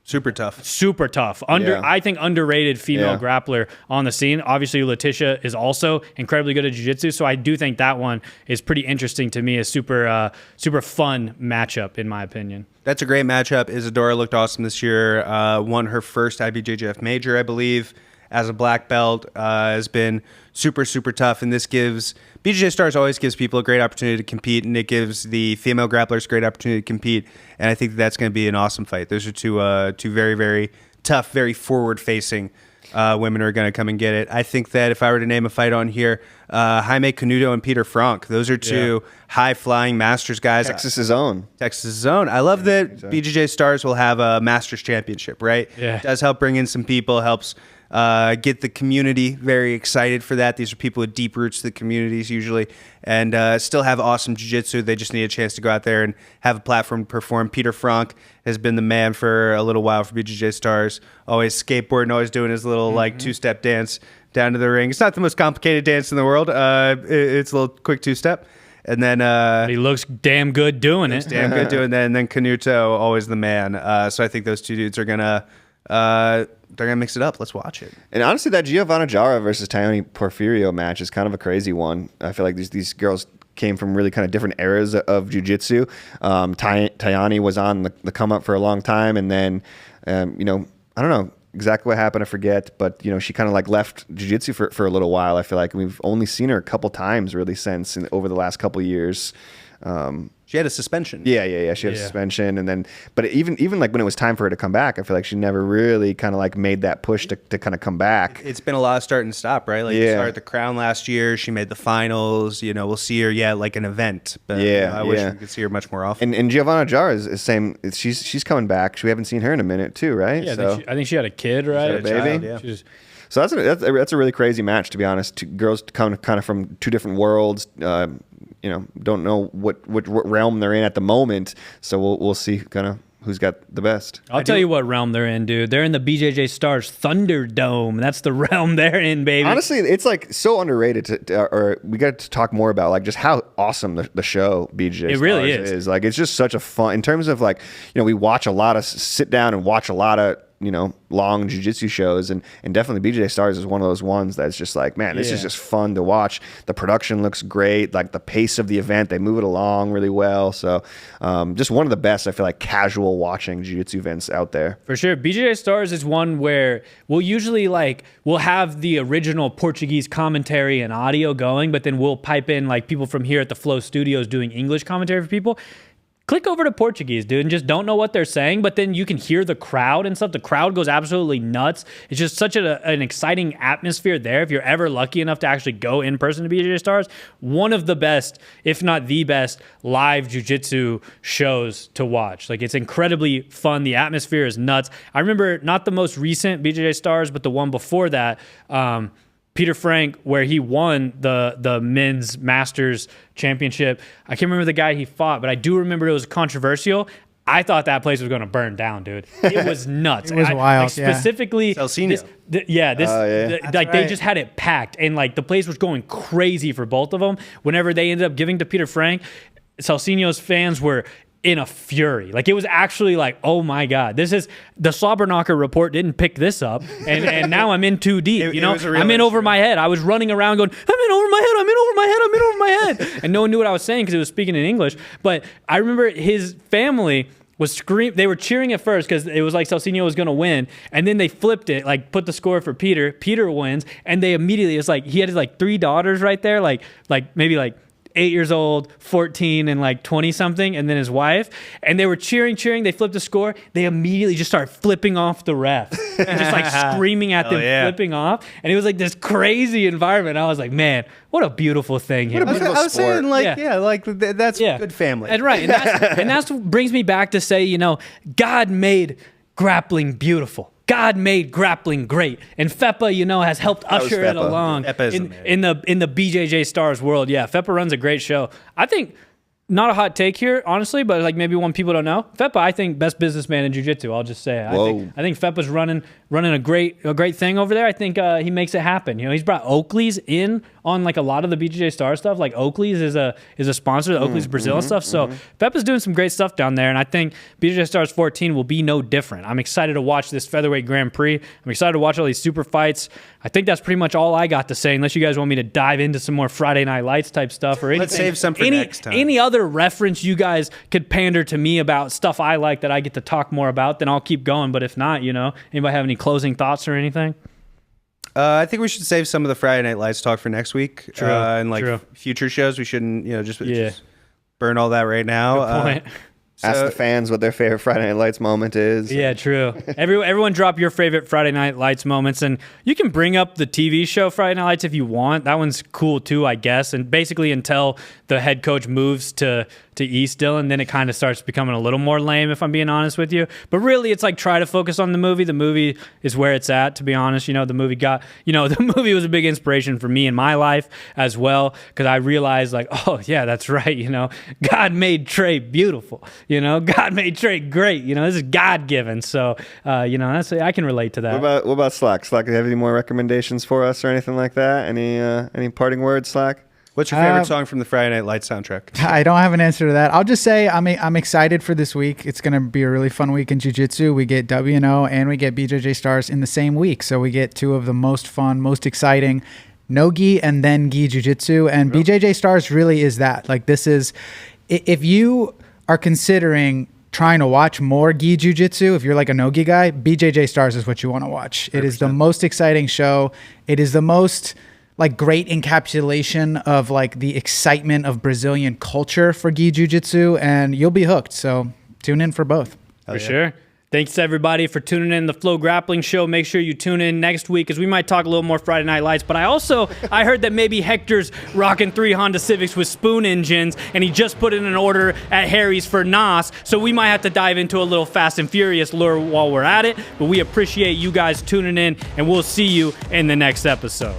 super tough. Super tough. I think underrated female grappler on the scene. Obviously, Leticia is also incredibly good at jiu-jitsu, so I do think that one is pretty interesting to me. A super fun matchup, in my opinion. That's a great matchup. Isadora looked awesome this year. Won her first IBJJF major, I believe, as a black belt. Has been super, super tough, and this gives... BJJ Stars always gives people a great opportunity to compete, and it gives the female grapplers a great opportunity to compete, and I think that's going to be an awesome fight. Those are two very, very tough, very forward-facing women who are going to come and get it. I think that if I were to name a fight on here, Jaime Canuto and Peter Frank, those are two high-flying Masters guys. Texas's own. I love that BJJ Stars will have a Masters championship, right? Yeah. It does help bring in some people, helps get the community very excited for that. These are people with deep roots to the communities usually, and still have awesome jiu-jitsu. They just need a chance to go out there and have a platform to perform. Peter Frank has been the man for a little while for BJJ Stars, always skateboarding, always doing his little like two-step dance down to the ring. It's not the most complicated dance in the world. It's a little quick two-step. And then he looks damn good doing it. Damn good doing that. And then Canuto, always the man. So I think those two dudes are gonna mix it up. Let's watch it. And honestly, that Giovanna Jara versus Tayoni Porfirio match is kind of a crazy one. I feel like these girls came from really kind of different eras of jiu-jitsu. Tayoni was on the come up for a long time, and then I don't know exactly what happened, I forget, but she kind of like left jiu-jitsu for a little while. I feel like we've only seen her a couple times really since over the last couple years. She had a suspension. Yeah. She had a suspension, and then, but even like when it was time for her to come back, I feel like she never really kind of like made that push to kind of come back. It's been a lot of start and stop, right? Like, she started the Crown last year. She made the finals. We'll see her, like an event. But I wish we could see her much more often. And Giovanna Jara is same. She's coming back. We haven't seen her in a minute too, right? Yeah, I think she had a kid, right? She had a baby. Child, yeah. So that's a really crazy match, to be honest. Two girls come kind of from two different worlds. Don't know what realm they're in at the moment. So we'll see kind of who's got the best. I'll tell you what realm they're in, dude. They're in the BJJ Stars Thunderdome. That's the realm they're in, baby. Honestly, it's like so underrated. Or we got to talk more about like just how awesome the show BJJ Stars really is. Like, it's just such a fun, in terms of like, we watch a lot of, sit down and watch a lot of long jiu-jitsu shows, and definitely BJJ Stars is one of those ones that's just like, man, this is just fun to watch. The production looks great, like the pace of the event, they move it along really well. So just one of the best, I feel like, casual watching jiu-jitsu events out there. For sure. BJJ Stars is one where we'll usually we'll have the original Portuguese commentary and audio going, but then we'll pipe in like people from here at the Flow Studios doing English commentary for people. Click over to Portuguese, dude, and just don't know what they're saying, but then you can hear the crowd and stuff. The crowd goes absolutely nuts. It's just such an exciting atmosphere there. If you're ever lucky enough to actually go in person to BJJ Stars, one of the best, if not the best, live jiu-jitsu shows to watch. Like, it's incredibly fun. The atmosphere is nuts. I remember not the most recent BJJ Stars, but the one before that, Peter Frank, where he won the men's masters championship. I can't remember the guy he fought, but I do remember it was controversial. I thought that place was going to burn down, dude. It was nuts. It was wild. Specifically, Celcino. They just had it packed, and like the place was going crazy for both of them. Whenever they ended up giving to Peter Frank, Celcino's fans were in a fury. Like, it was actually like, oh my God, this is the Slobberknocker report didn't pick this up. And now I'm in too deep, I'm in over my head. I was running around going, I'm in over my head. And no one knew what I was saying because it was speaking in English. But I remember his family was screaming. They were cheering at first because it was like Celcino was going to win. And then they flipped it, like put the score for Peter. Peter wins. And they immediately, it's like, he had his like 3 daughters right there. Like maybe like 8 years old, 14, and like 20 something, and then his wife, and they were cheering. They flipped the score. They immediately just started flipping off the ref, and just like screaming at them, flipping off. And it was like this crazy environment. I was like, man, what a beautiful thing here. I was saying, that's good family. And right, and that's what brings me back to say, God made grappling beautiful. God made grappling great, and FEPA, has helped usher it along in the BJJ Stars world. Yeah, FEPA runs a great show. I think, not a hot take here, honestly, but like maybe one people don't know. FEPA, I think, best businessman in jiu-jitsu. I'll just say, I think FEPA's running a great thing over there. I think he makes it happen. He's brought Oakley's in on like a lot of the BJJ Star stuff. Like, Oakley's is a sponsor, the Oakley's Brazil and stuff. So FEPA's doing some great stuff down there, and I think BJJ Stars 14 will be no different. I'm excited to watch this featherweight Grand Prix. I'm excited to watch all these super fights. I think that's pretty much all I got to say, unless you guys want me to dive into some more Friday Night Lights type stuff or anything. Let's save some for next time. Any other reference you guys could pander to me about stuff I like that I get to talk more about, then I'll keep going. But if not, anybody have any closing thoughts or anything? I think we should save some of the Friday Night Lights talk for next week. True. And future shows, we shouldn't, just burn all that right now. Good point. Ask the fans what their favorite Friday Night Lights moment is. Yeah, true. Everyone drop your favorite Friday Night Lights moments, and you can bring up the TV show Friday Night Lights if you want. That one's cool too, I guess. And basically until the head coach moves to East Dillon, then it kind of starts becoming a little more lame, if I'm being honest with you. But really, it's like try to focus on the movie. The movie is where it's at, to be honest. The movie the movie was a big inspiration for me in my life as well, because I realized like, oh yeah, that's right. God made Trey beautiful. God made Trey great. This is God given. So I can relate to that. What about Slack? Slack, do you have any more recommendations for us or anything like that? Any parting words, Slack? What's your favorite song from the Friday Night Lights soundtrack? I don't have an answer to that. I'll just say I'm excited for this week. It's going to be a really fun week in jiu-jitsu. We get WNO and we get BJJ Stars in the same week. So we get two of the most fun, most exciting no-gi and then gi jiu-jitsu. And BJJ Stars really is that. Like this is, if you are considering trying to watch more gi jiu-jitsu, if you're like a no-gi guy, BJJ Stars is what you want to watch. 100%. It is the most exciting show. It is the most like great encapsulation of like the excitement of Brazilian culture for gi jiu-jitsu, and you'll be hooked. So tune in for both. For sure. Thanks everybody for tuning in the FloGrappling show. Make sure you tune in next week because we might talk a little more Friday Night Lights. But I heard that maybe Hector's rocking 3 Honda Civics with spoon engines, and he just put in an order at Harry's for Nas. So we might have to dive into a little Fast and Furious lure while we're at it. But we appreciate you guys tuning in, and we'll see you in the next episode.